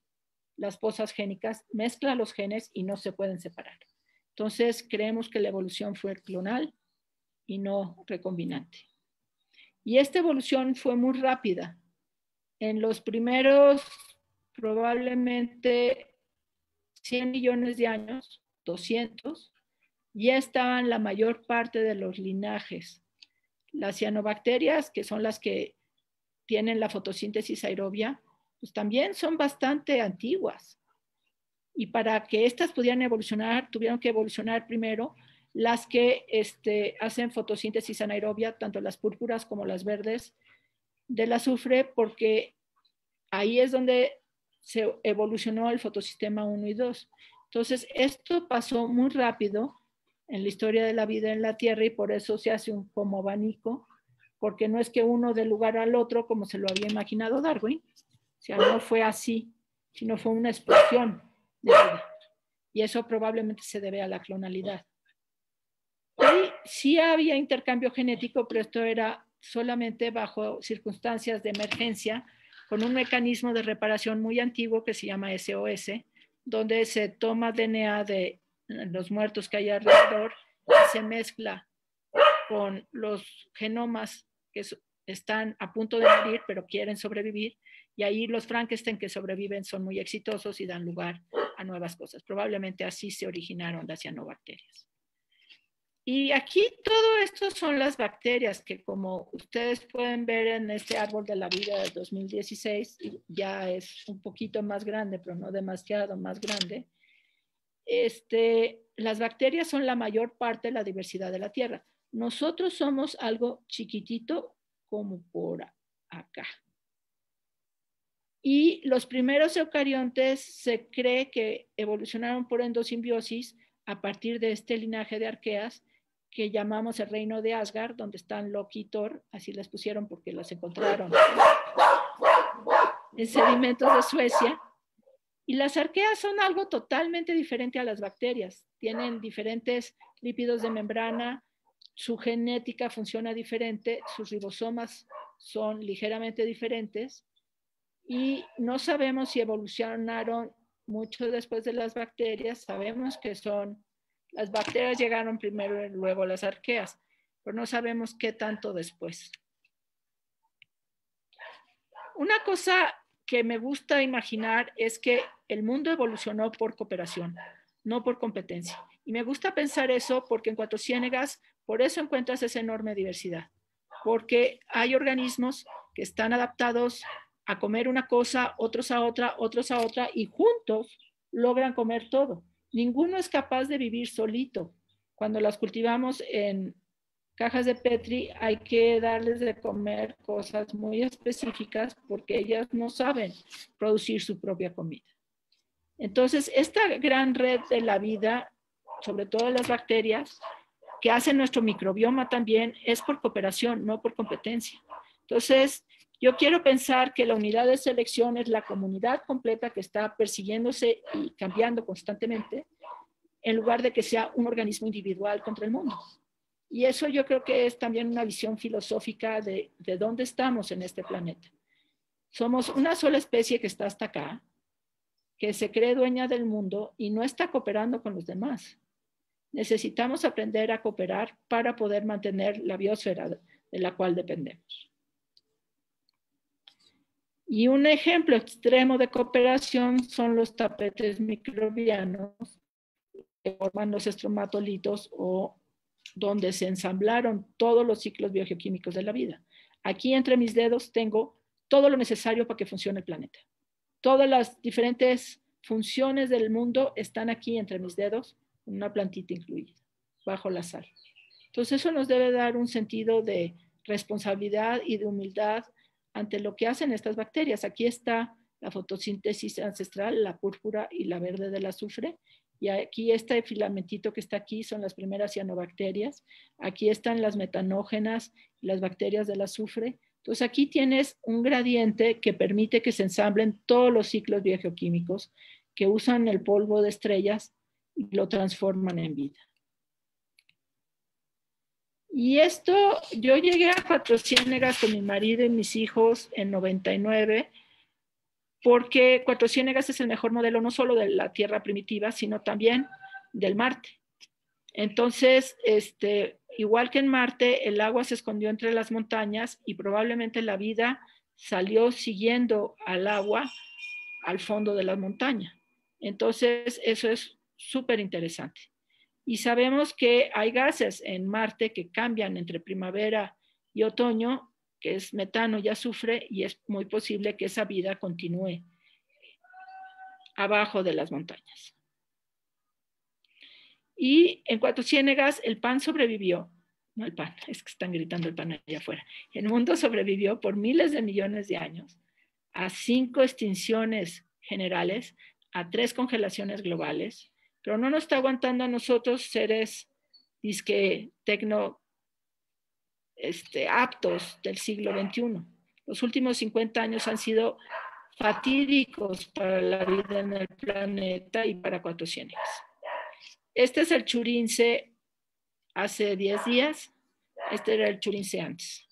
las pozas génicas, mezcla los genes y no se pueden separar. Entonces creemos que la evolución fue clonal y no recombinante. Y esta evolución fue muy rápida. En los primeros probablemente 100 millones de años, 200, ya estaban la mayor parte de los linajes. Las cianobacterias, que son las que tienen la fotosíntesis aerobia, pues también son bastante antiguas. Y para que estas pudieran evolucionar, tuvieron que evolucionar primero las que hacen fotosíntesis anaerobia, tanto las púrpuras como las verdes del azufre, porque ahí es donde se evolucionó el fotosistema 1 y 2. Entonces, esto pasó muy rápido en la historia de la vida en la Tierra y por eso se hace un como abanico, porque no es que uno dé lugar al otro como se lo había imaginado Darwin, o sea, no fue así, sino fue una explosión de vida. Y eso probablemente se debe a la clonalidad. Y sí había intercambio genético, pero esto era solamente bajo circunstancias de emergencia, con un mecanismo de reparación muy antiguo que se llama SOS, donde se toma DNA de los muertos que hay alrededor y se mezcla con los genomas que están a punto de morir pero quieren sobrevivir, y ahí los Frankenstein que sobreviven son muy exitosos y dan lugar a nuevas cosas. Probablemente así se originaron las cianobacterias. Y aquí todo esto son las bacterias que, como ustedes pueden ver en este árbol de la vida del 2016, ya es un poquito más grande, pero no demasiado más grande. Las bacterias son la mayor parte de la diversidad de la Tierra. Nosotros somos algo chiquitito como por acá. Y los primeros eucariontes se cree que evolucionaron por endosimbiosis a partir de este linaje de arqueas que llamamos el reino de Asgard, donde están Loki y Thor, así les pusieron porque los encontraron en sedimentos de Suecia. Y las arqueas son algo totalmente diferente a las bacterias. Tienen diferentes lípidos de membrana, su genética funciona diferente, sus ribosomas son ligeramente diferentes y no sabemos si evolucionaron mucho después de las bacterias. Sabemos que las bacterias llegaron primero y luego las arqueas, pero no sabemos qué tanto después. Una cosa que me gusta imaginar es que el mundo evolucionó por cooperación, no por competencia. Y me gusta pensar eso porque en Cuatro Ciénegas, por eso encuentras esa enorme diversidad. Porque hay organismos que están adaptados a comer una cosa, otros a otra, y juntos logran comer todo. Ninguno es capaz de vivir solito. Cuando las cultivamos en cajas de Petri hay que darles de comer cosas muy específicas porque ellas no saben producir su propia comida. Entonces, esta gran red de la vida, sobre todo las bacterias, que hacen nuestro microbioma también, es por cooperación, no por competencia. Entonces, yo quiero pensar que la unidad de selección es la comunidad completa que está persiguiéndose y cambiando constantemente, en lugar de que sea un organismo individual contra el mundo. Y eso yo creo que es también una visión filosófica de dónde estamos en este planeta. Somos una sola especie que está hasta acá, que se cree dueña del mundo y no está cooperando con los demás. Necesitamos aprender a cooperar para poder mantener la biosfera de la cual dependemos. Y un ejemplo extremo de cooperación son los tapetes microbianos que forman los estromatolitos o donde se ensamblaron todos los ciclos biogeoquímicos de la vida. Aquí entre mis dedos tengo todo lo necesario para que funcione el planeta. Todas las diferentes funciones del mundo están aquí entre mis dedos, una plantita incluida, bajo la sal. Entonces eso nos debe dar un sentido de responsabilidad y de humildad ante lo que hacen estas bacterias. Aquí está la fotosíntesis ancestral, la púrpura y la verde del azufre. Y aquí este filamentito que está aquí son las primeras cianobacterias. Aquí están las metanógenas y las bacterias del azufre. Entonces aquí tienes un gradiente que permite que se ensamblen todos los ciclos biogeoquímicos que usan el polvo de estrellas y lo transforman en vida. Y esto, yo llegué a Cuatro Ciénegas con mi marido y mis hijos en 99, porque Cuatro Ciénegas es el mejor modelo no solo de la Tierra primitiva, sino también del Marte. Entonces, igual que en Marte, el agua se escondió entre las montañas y probablemente la vida salió siguiendo al agua al fondo de la montaña. Entonces, eso es súper interesante. Y sabemos que hay gases en Marte que cambian entre primavera y otoño, que es metano y azufre, y es muy posible que esa vida continúe abajo de las montañas. Y en Cuatro Ciénegas el pan sobrevivió, no el pan, es que están gritando el pan allá afuera. El mundo sobrevivió por miles de millones de años a 5 extinciones generales, a 3 congelaciones globales, pero no nos está aguantando a nosotros, seres disque tecno aptos del siglo XXI. Los últimos 50 años han sido fatídicos para la vida en el planeta y para Cuatro Ciénegas. Este es el Churince hace 10 días, este era el Churince antes.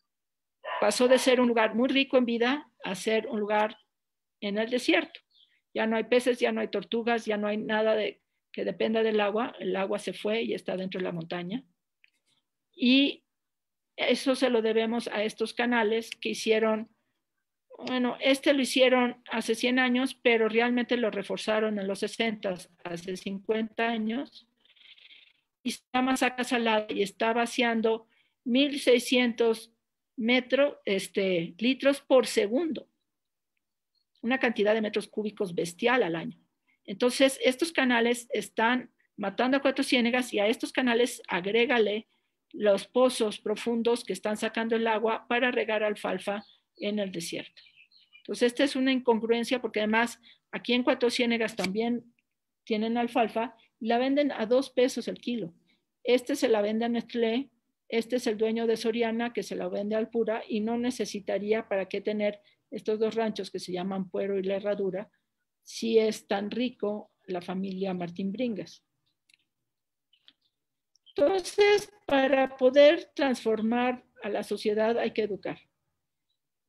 Pasó de ser un lugar muy rico en vida a ser un lugar en el desierto. Ya no hay peces, ya no hay tortugas, ya no hay nada que dependa del agua. El agua se fue y está dentro de la montaña. Y eso se lo debemos a estos canales que hicieron, bueno, lo hicieron hace 100 años, pero realmente lo reforzaron en los 60, hace 50 años. Y se llama Saca Salada y está vaciando 1.600 litros por segundo. Una cantidad de metros cúbicos bestial al año. Entonces, estos canales están matando a Cuatro Ciénegas y a estos canales agrégale los pozos profundos que están sacando el agua para regar alfalfa en el desierto. Entonces, esta es una incongruencia porque además aquí en Cuatro Ciénegas también tienen alfalfa y la venden a 2 pesos el kilo. Se la vende a Nestlé, es el dueño de Soriana que se la vende al Pura y no necesitaría para qué tener estos 2 ranchos que se llaman Puero y La Herradura, si es tan rico la familia Martín Bringas. Entonces, para poder transformar a la sociedad hay que educar.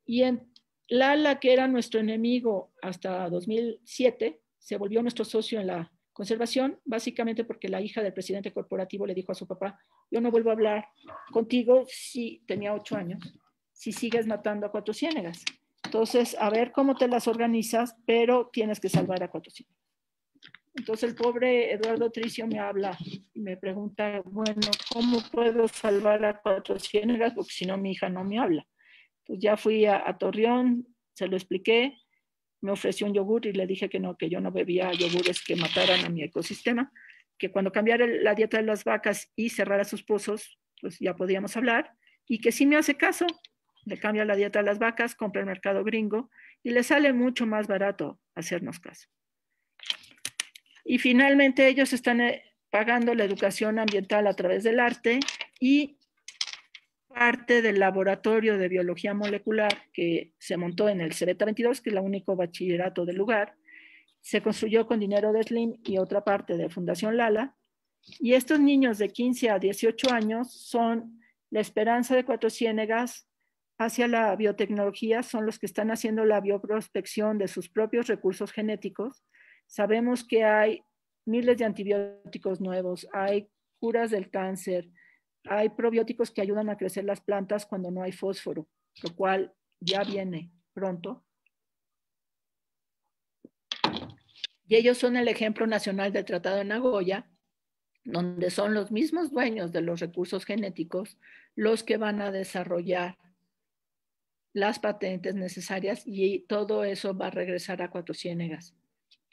Y en Lala, que era nuestro enemigo hasta 2007, se volvió nuestro socio en la conservación, básicamente porque la hija del presidente corporativo le dijo a su papá, yo no vuelvo a hablar contigo si tenía 8 años, si sigues matando a Cuatro Ciénegas. Entonces, a ver cómo te las organizas, pero tienes que salvar a Cuatro Ciénegas. Entonces, el pobre Eduardo Tricio me habla y me pregunta, bueno, ¿cómo puedo salvar a Cuatro Ciénegas? Porque si no, mi hija no me habla. Entonces, ya fui a Torreón, se lo expliqué, me ofreció un yogur y le dije que yo no bebía yogures que mataran a mi ecosistema, que cuando cambiara la dieta de las vacas y cerrara sus pozos, pues ya podíamos hablar, y que sí me hace caso, le cambia la dieta a las vacas, compra el mercado gringo y le sale mucho más barato hacernos caso. Y finalmente ellos están pagando la educación ambiental a través del arte y parte del laboratorio de biología molecular que se montó en el Cebeta 22, que es el único bachillerato del lugar, se construyó con dinero de Slim y otra parte de Fundación Lala. Y estos niños de 15 a 18 años son la esperanza de Cuatro Ciénegas hacia la biotecnología, son los que están haciendo la bioprospección de sus propios recursos genéticos. Sabemos que hay miles de antibióticos nuevos, hay curas del cáncer, hay probióticos que ayudan a crecer las plantas cuando no hay fósforo, lo cual ya viene pronto. Y ellos son el ejemplo nacional del Tratado de Nagoya, donde son los mismos dueños de los recursos genéticos los que van a desarrollar las patentes necesarias y todo eso va a regresar a Cuatro Ciénegas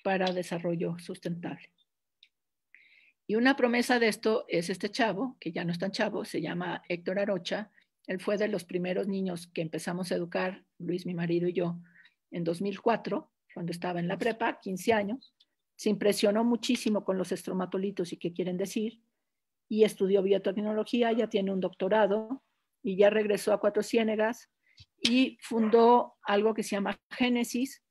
para desarrollo sustentable. Y una promesa de esto es este chavo, que ya no es tan chavo, se llama Héctor Arocha. Él fue de los primeros niños que empezamos a educar, Luis, mi marido y yo, en 2004, cuando estaba en la prepa, 15 años. Se impresionó muchísimo con los estromatolitos y qué quieren decir, y estudió biotecnología, ya tiene un doctorado, y ya regresó a Cuatro Ciénegas y fundó algo que se llama Génesis,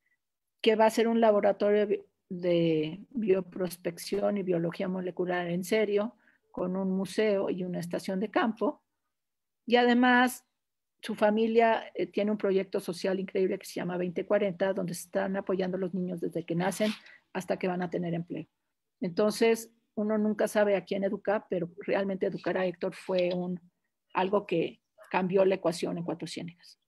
que va a ser un laboratorio de bioprospección y biología molecular en serio, con un museo y una estación de campo. Y además, su familia tiene un proyecto social increíble que se llama 2040, donde se están apoyando a los niños desde que nacen hasta que van a tener empleo. Entonces, uno nunca sabe a quién educar, pero realmente educar a Héctor fue algo que cambió la ecuación en Cuatro Ciénegas.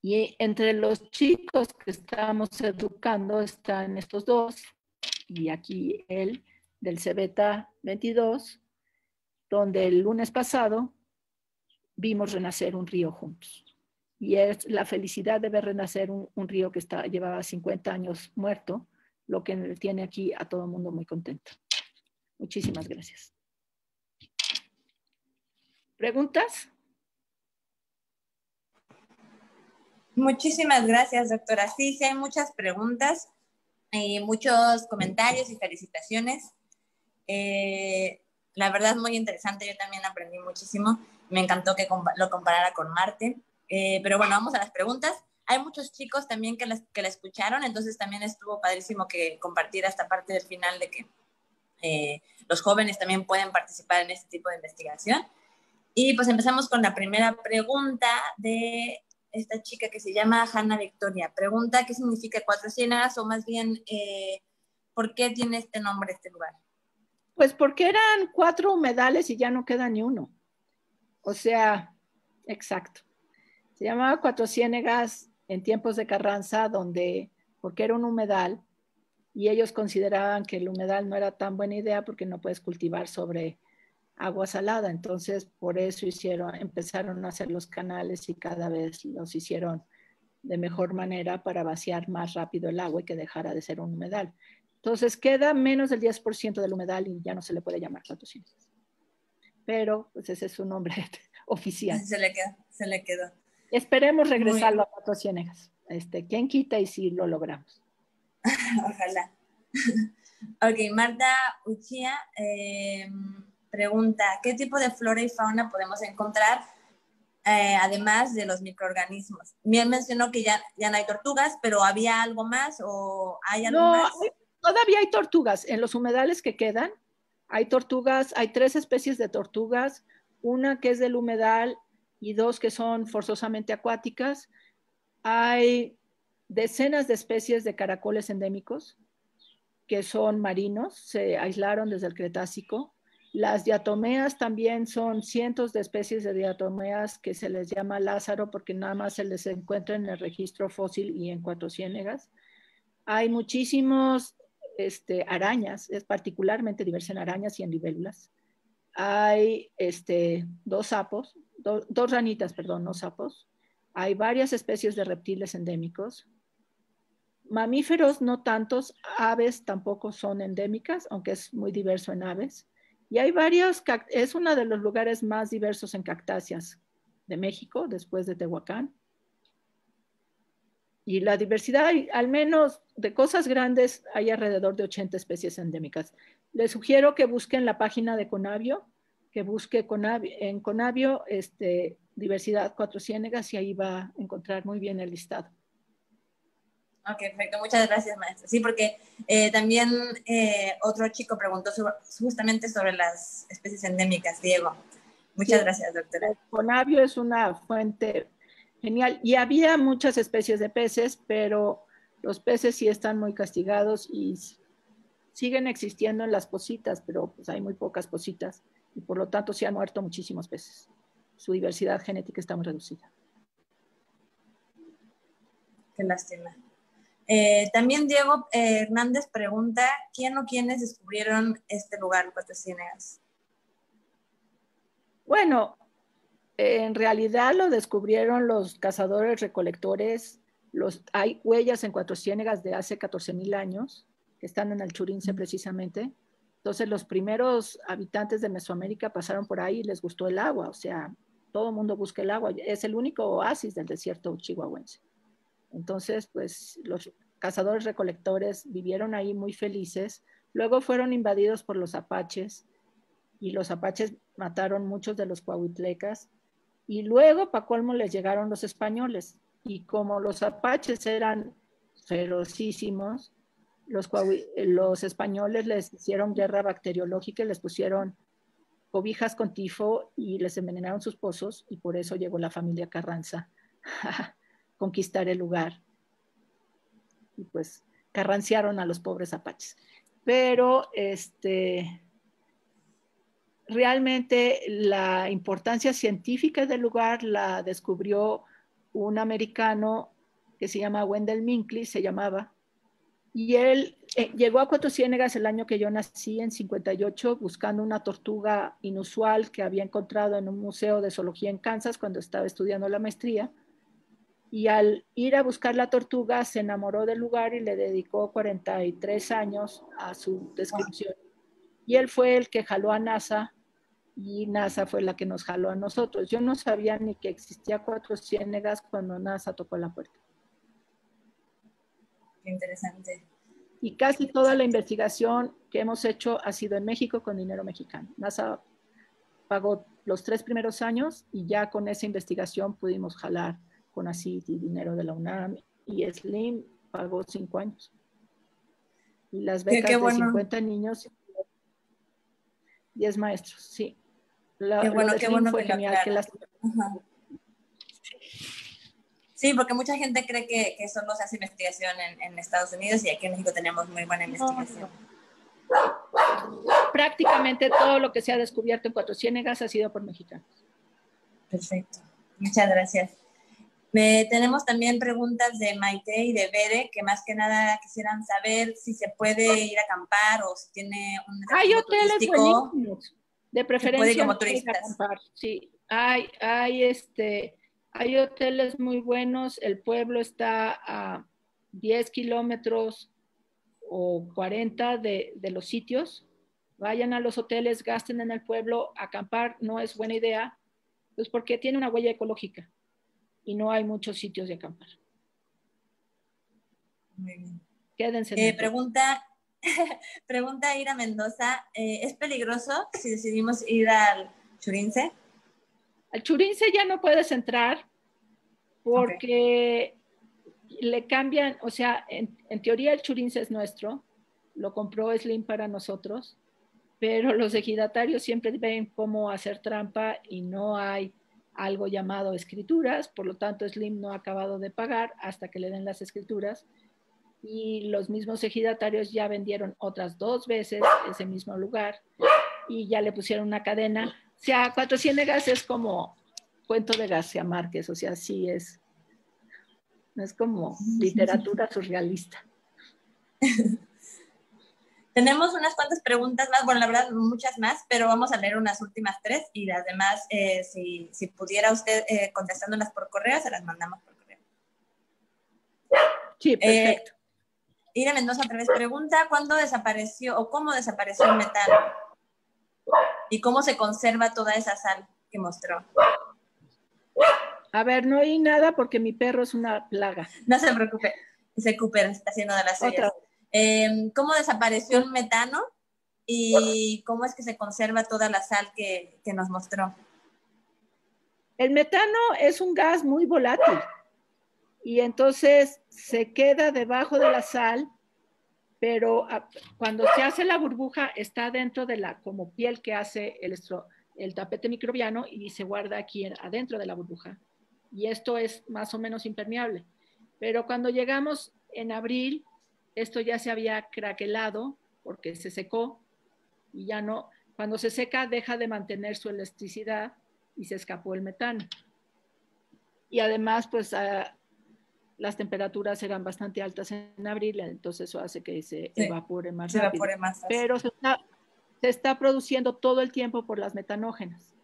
Y entre los chicos que estamos educando están estos dos, y aquí él, del Cebeta 22, donde el lunes pasado vimos renacer un río juntos. Y es la felicidad de ver renacer un río que llevaba 50 años muerto, lo que tiene aquí a todo el mundo muy contento. Muchísimas gracias. ¿Preguntas? Muchísimas gracias, doctora. Sí, sí hay muchas preguntas y muchos comentarios y felicitaciones. La verdad es muy interesante, yo también aprendí muchísimo. Me encantó que lo comparara con Marte. Pero bueno, vamos a las preguntas. Hay muchos chicos también que la escucharon, entonces también estuvo padrísimo que compartiera esta parte del final de que los jóvenes también pueden participar en este tipo de investigación. Y pues empezamos con la primera pregunta de esta chica que se llama Hanna Victoria. Pregunta qué significa Cuatro Ciénegas, o más bien, ¿por qué tiene este nombre este lugar? Pues porque eran 4 humedales y ya no queda ni uno. O sea, exacto. Se llamaba Cuatro Ciénegas en tiempos de Carranza, porque era un humedal, y ellos consideraban que el humedal no era tan buena idea porque no puedes cultivar sobre agua salada. Entonces, por eso empezaron a hacer los canales y cada vez los hicieron de mejor manera para vaciar más rápido el agua y que dejara de ser un humedal. Entonces, queda menos del 10% del humedal y ya no se le puede llamar Cuatro Ciénegas. Pero, pues ese es su nombre oficial. Se le quedó. Esperemos regresarlo a Cuatro Ciénegas. ¿Quién quita y si lo logramos? Ojalá. Ok, Marta Uchía pregunta, ¿qué tipo de flora y fauna podemos encontrar además de los microorganismos? Bien mencionó que ya no hay tortugas, pero ¿había algo más o hay algo más? Todavía hay tortugas. En los humedales que quedan, hay tortugas, hay 3 especies de tortugas, una que es del humedal y 2 que son forzosamente acuáticas. Hay decenas de especies de caracoles endémicos que son marinos, se aislaron desde el Cretácico. Las diatomeas también son cientos de especies de diatomeas que se les llama Lázaro porque nada más se les encuentra en el registro fósil y en Cuatro Ciénegas. Hay muchísimos arañas, es particularmente diversa en arañas y en libélulas. Hay 2 sapos, 2 ranitas, perdón, no sapos. Hay varias especies de reptiles endémicos. Mamíferos no tantos, aves tampoco son endémicas, aunque es muy diverso en aves. Y hay varios, es uno de los lugares más diversos en cactáceas de México, después de Tehuacán. Y la diversidad, al menos de cosas grandes, hay alrededor de 80 especies endémicas. Les sugiero que busquen la página de Conavio, que busque en Conavio diversidad Cuatro Ciénegas y ahí va a encontrar muy bien el listado. Ok, perfecto. Muchas gracias, maestra. Sí, porque también otro chico preguntó justamente sobre las especies endémicas, Diego. Muchas gracias, doctora. Conavio es una fuente genial. Y había muchas especies de peces, pero los peces sí están muy castigados y siguen existiendo en las pocitas, pero pues hay muy pocas pocitas y por lo tanto se han muerto muchísimos peces. Su diversidad genética está muy reducida. Qué lástima. También Diego Hernández pregunta, ¿quién o quiénes descubrieron este lugar, Cuatro Ciénegas? Bueno, en realidad lo descubrieron los cazadores recolectores. Hay huellas en Cuatro Ciénegas de hace 14,000 años, que están en el Churince precisamente. Entonces los primeros habitantes de Mesoamérica pasaron por ahí y les gustó el agua. O sea, todo el mundo busca el agua. Es el único oasis del desierto chihuahuense. Entonces, pues los cazadores recolectores vivieron ahí muy felices. Luego fueron invadidos por los apaches y los apaches mataron muchos de los coahuiltecas. Y luego, para colmo, les llegaron los españoles. Y como los apaches eran ferocísimos, los españoles les hicieron guerra bacteriológica y les pusieron cobijas con tifo y les envenenaron sus pozos. Y por eso llegó la familia Carranza a conquistar el lugar. Y pues carranciaron a los pobres apaches. pero realmente la importancia científica del lugar la descubrió un americano que se llama Wendell Minkley, se llamaba, y él llegó a Cuatro Ciénegas el año que yo nací, en 58, buscando una tortuga inusual que había encontrado en un museo de zoología en Kansas cuando estaba estudiando la maestría. Y al ir a buscar la tortuga se enamoró del lugar y le dedicó 43 años a su descripción. Y él fue el que jaló a NASA y NASA fue la que nos jaló a nosotros. Yo no sabía ni que existía Cuatro Ciénegas cuando NASA tocó la puerta. Qué interesante. Y casi toda la investigación que hemos hecho ha sido en México con dinero mexicano. NASA pagó los 3 primeros años y ya con esa investigación pudimos jalar con así dinero de la UNAM, y SLIM pagó 5 años. Y las becas qué bueno. de 50 niños, 10 maestros, sí. Qué bueno, qué bueno fue genial. Que las... Sí, porque mucha gente cree que solo se hace investigación en Estados Unidos, y aquí en México tenemos muy buena investigación. Prácticamente todo lo que se ha descubierto en Cuatro Ciénegas ha sido por mexicanos. Perfecto, muchas gracias. Tenemos también preguntas de Maite y de Bere, que más que nada quisieran saber si se puede ir a acampar o si tiene un hay hoteles buenísimos, de preferencia como turistas. Acampar. Sí, hay hoteles muy buenos. El pueblo está a 10 kilómetros o 40 de los sitios. Vayan a los hoteles, gasten en el pueblo. Acampar no es buena idea, pues porque tiene una huella ecológica y no hay muchos sitios de acampar. Muy bien. Quédense. Pregunta Ira Mendoza, ¿es peligroso si decidimos ir al Churince? Al Churince ya no puedes entrar porque le cambian, o sea, en teoría el Churince es nuestro, lo compró Slim para nosotros, pero los ejidatarios siempre ven cómo hacer trampa y no hay algo llamado escrituras, por lo tanto Slim no ha acabado de pagar hasta que le den las escrituras, y los mismos ejidatarios ya vendieron otras 2 veces ese mismo lugar y ya le pusieron una cadena. O sea, Cuatro Ciénegas es como cuento de García Márquez, o sea, sí es como literatura surrealista. Tenemos unas cuantas preguntas más, bueno, la verdad, muchas más, pero vamos a leer unas últimas 3 y las demás, si pudiera usted contestándolas por correo, se las mandamos por correo. Sí, perfecto. Ira Mendoza otra vez pregunta, ¿cuándo desapareció o cómo desapareció el metano? ¿Y cómo se conserva toda esa sal que mostró? A ver, no oí nada porque mi perro es una plaga. No se preocupe, ese Cooper está haciendo de las suyas. ¿Cómo desapareció el metano y cómo es que se conserva toda la sal que nos mostró? El metano es un gas muy volátil y entonces se queda debajo de la sal, pero cuando se hace la burbuja está dentro de la como piel que hace el tapete microbiano y se guarda aquí adentro de la burbuja. Y esto es más o menos impermeable. Pero cuando llegamos en abril, esto ya se había craquelado porque se secó y ya no, cuando se seca deja de mantener su elasticidad y se escapó el metano. Y además, pues las temperaturas eran bastante altas en abril, entonces eso hace que se evapore más rápido. Evapore más fácil. Pero se está produciendo todo el tiempo por las metanógenas.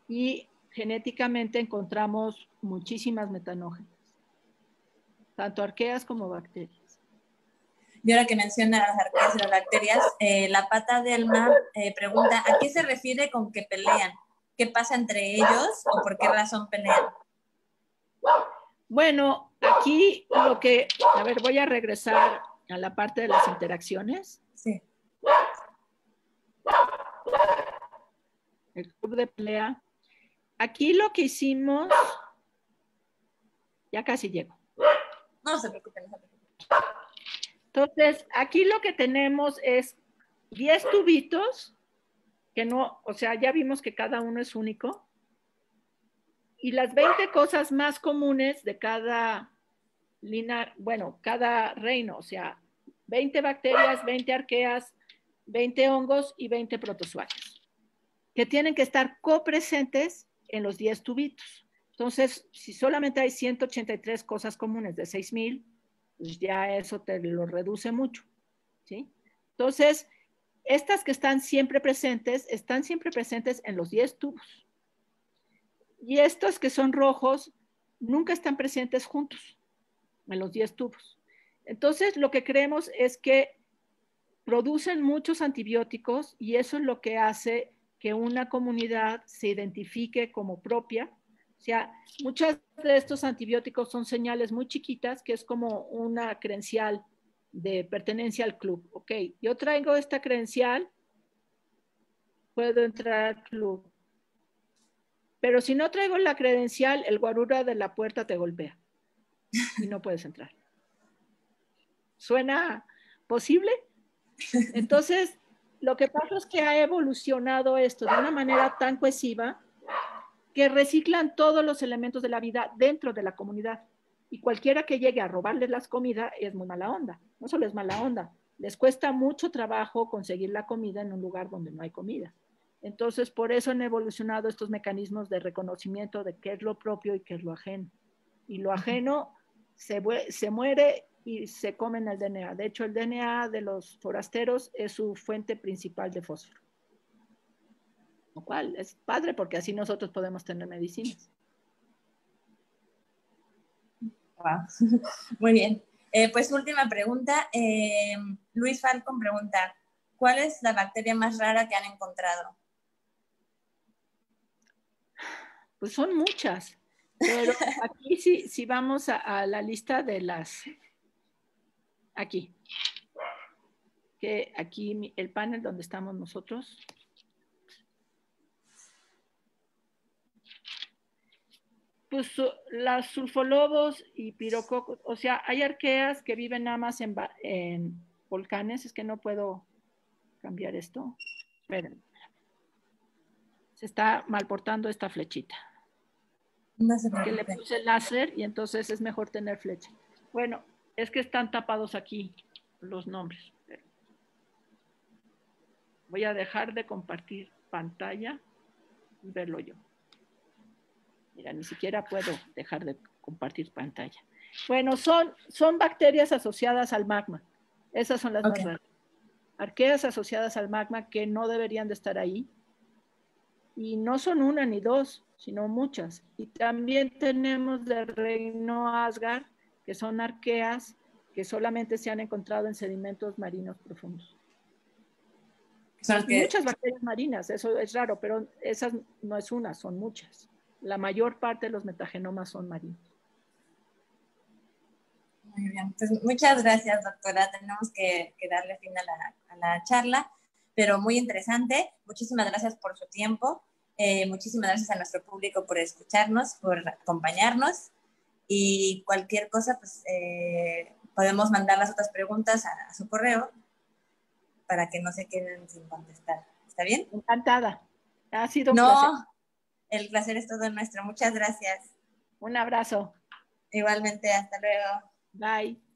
Y genéticamente encontramos muchísimas metanógenas, tanto arqueas como bacterias. Y ahora que menciona las arqueas y las bacterias, la pata del mar pregunta, ¿a qué se refiere con que pelean? ¿Qué pasa entre ellos o por qué razón pelean? Bueno, aquí a ver, voy a regresar a la parte de las interacciones. Sí. El club de pelea. Aquí lo que hicimos, ya casi llego. No se preocupen, no se preocupen. Entonces, aquí lo que tenemos es 10 tubitos, que no, o sea, ya vimos que cada uno es único. Y las 20 cosas más comunes de cada cada reino, o sea, 20 bacterias, 20 arqueas, 20 hongos y 20 protozoarios, que tienen que estar copresentes en los 10 tubitos. Entonces, si solamente hay 183 cosas comunes de 6,000, pues ya eso te lo reduce mucho, ¿sí? Entonces, estas que están siempre presentes en los 10 tubos. Y estos que son rojos nunca están presentes juntos en los 10 tubos. Entonces, lo que creemos es que producen muchos antibióticos y eso es lo que hace que una comunidad se identifique como propia. O sea, muchos de estos antibióticos son señales muy chiquitas, que es como una credencial de pertenencia al club. Ok, yo traigo esta credencial, puedo entrar al club. Pero si no traigo la credencial, el guarura de la puerta te golpea y no puedes entrar. ¿Suena posible? Entonces, lo que pasa es que ha evolucionado esto de una manera tan cohesiva que reciclan todos los elementos de la vida dentro de la comunidad. Y cualquiera que llegue a robarles las comidas es muy mala onda. No solo es mala onda, les cuesta mucho trabajo conseguir la comida en un lugar donde no hay comida. Entonces, por eso han evolucionado estos mecanismos de reconocimiento de qué es lo propio y qué es lo ajeno. Y lo ajeno se muere y se comen el DNA. De hecho, el DNA de los forasteros es su fuente principal de fósforo. Lo cual es padre porque así nosotros podemos tener medicinas. Wow. Muy bien. Pues última pregunta. Luis Falcon pregunta, ¿cuál es la bacteria más rara que han encontrado? Pues son muchas, pero aquí si vamos a la lista de las... Aquí. Que aquí el panel donde estamos nosotros. Pues las sulfolobos y pirococos, o sea, hay arqueas que viven nada más en volcanes. Es que no puedo cambiar esto. Esperen. Se está mal portando esta flechita. No sé que le puse láser y entonces es mejor tener flecha. Bueno, es que están tapados aquí los nombres. Voy a dejar de compartir pantalla y verlo yo. Mira, ni siquiera puedo dejar de compartir pantalla. Bueno, son bacterias asociadas al magma. Esas son las más raras. Arqueas asociadas al magma que no deberían de estar ahí. Y no son una ni dos, sino muchas. Y también tenemos del reino Asgard, que son arqueas que solamente se han encontrado en sedimentos marinos profundos. Muchas bacterias marinas, eso es raro, pero esas no es una, son muchas. La mayor parte de los metagenomas son marinos. Muy bien, pues muchas gracias, doctora. Tenemos que darle fin a la charla, pero muy interesante. Muchísimas gracias por su tiempo. Muchísimas gracias a nuestro público por escucharnos, por acompañarnos. Y cualquier cosa, pues podemos mandar las otras preguntas a su correo para que no se queden sin contestar. ¿Está bien? Encantada. Ha sido un placer. El placer es todo nuestro. Muchas gracias. Un abrazo. Igualmente, hasta luego. Bye.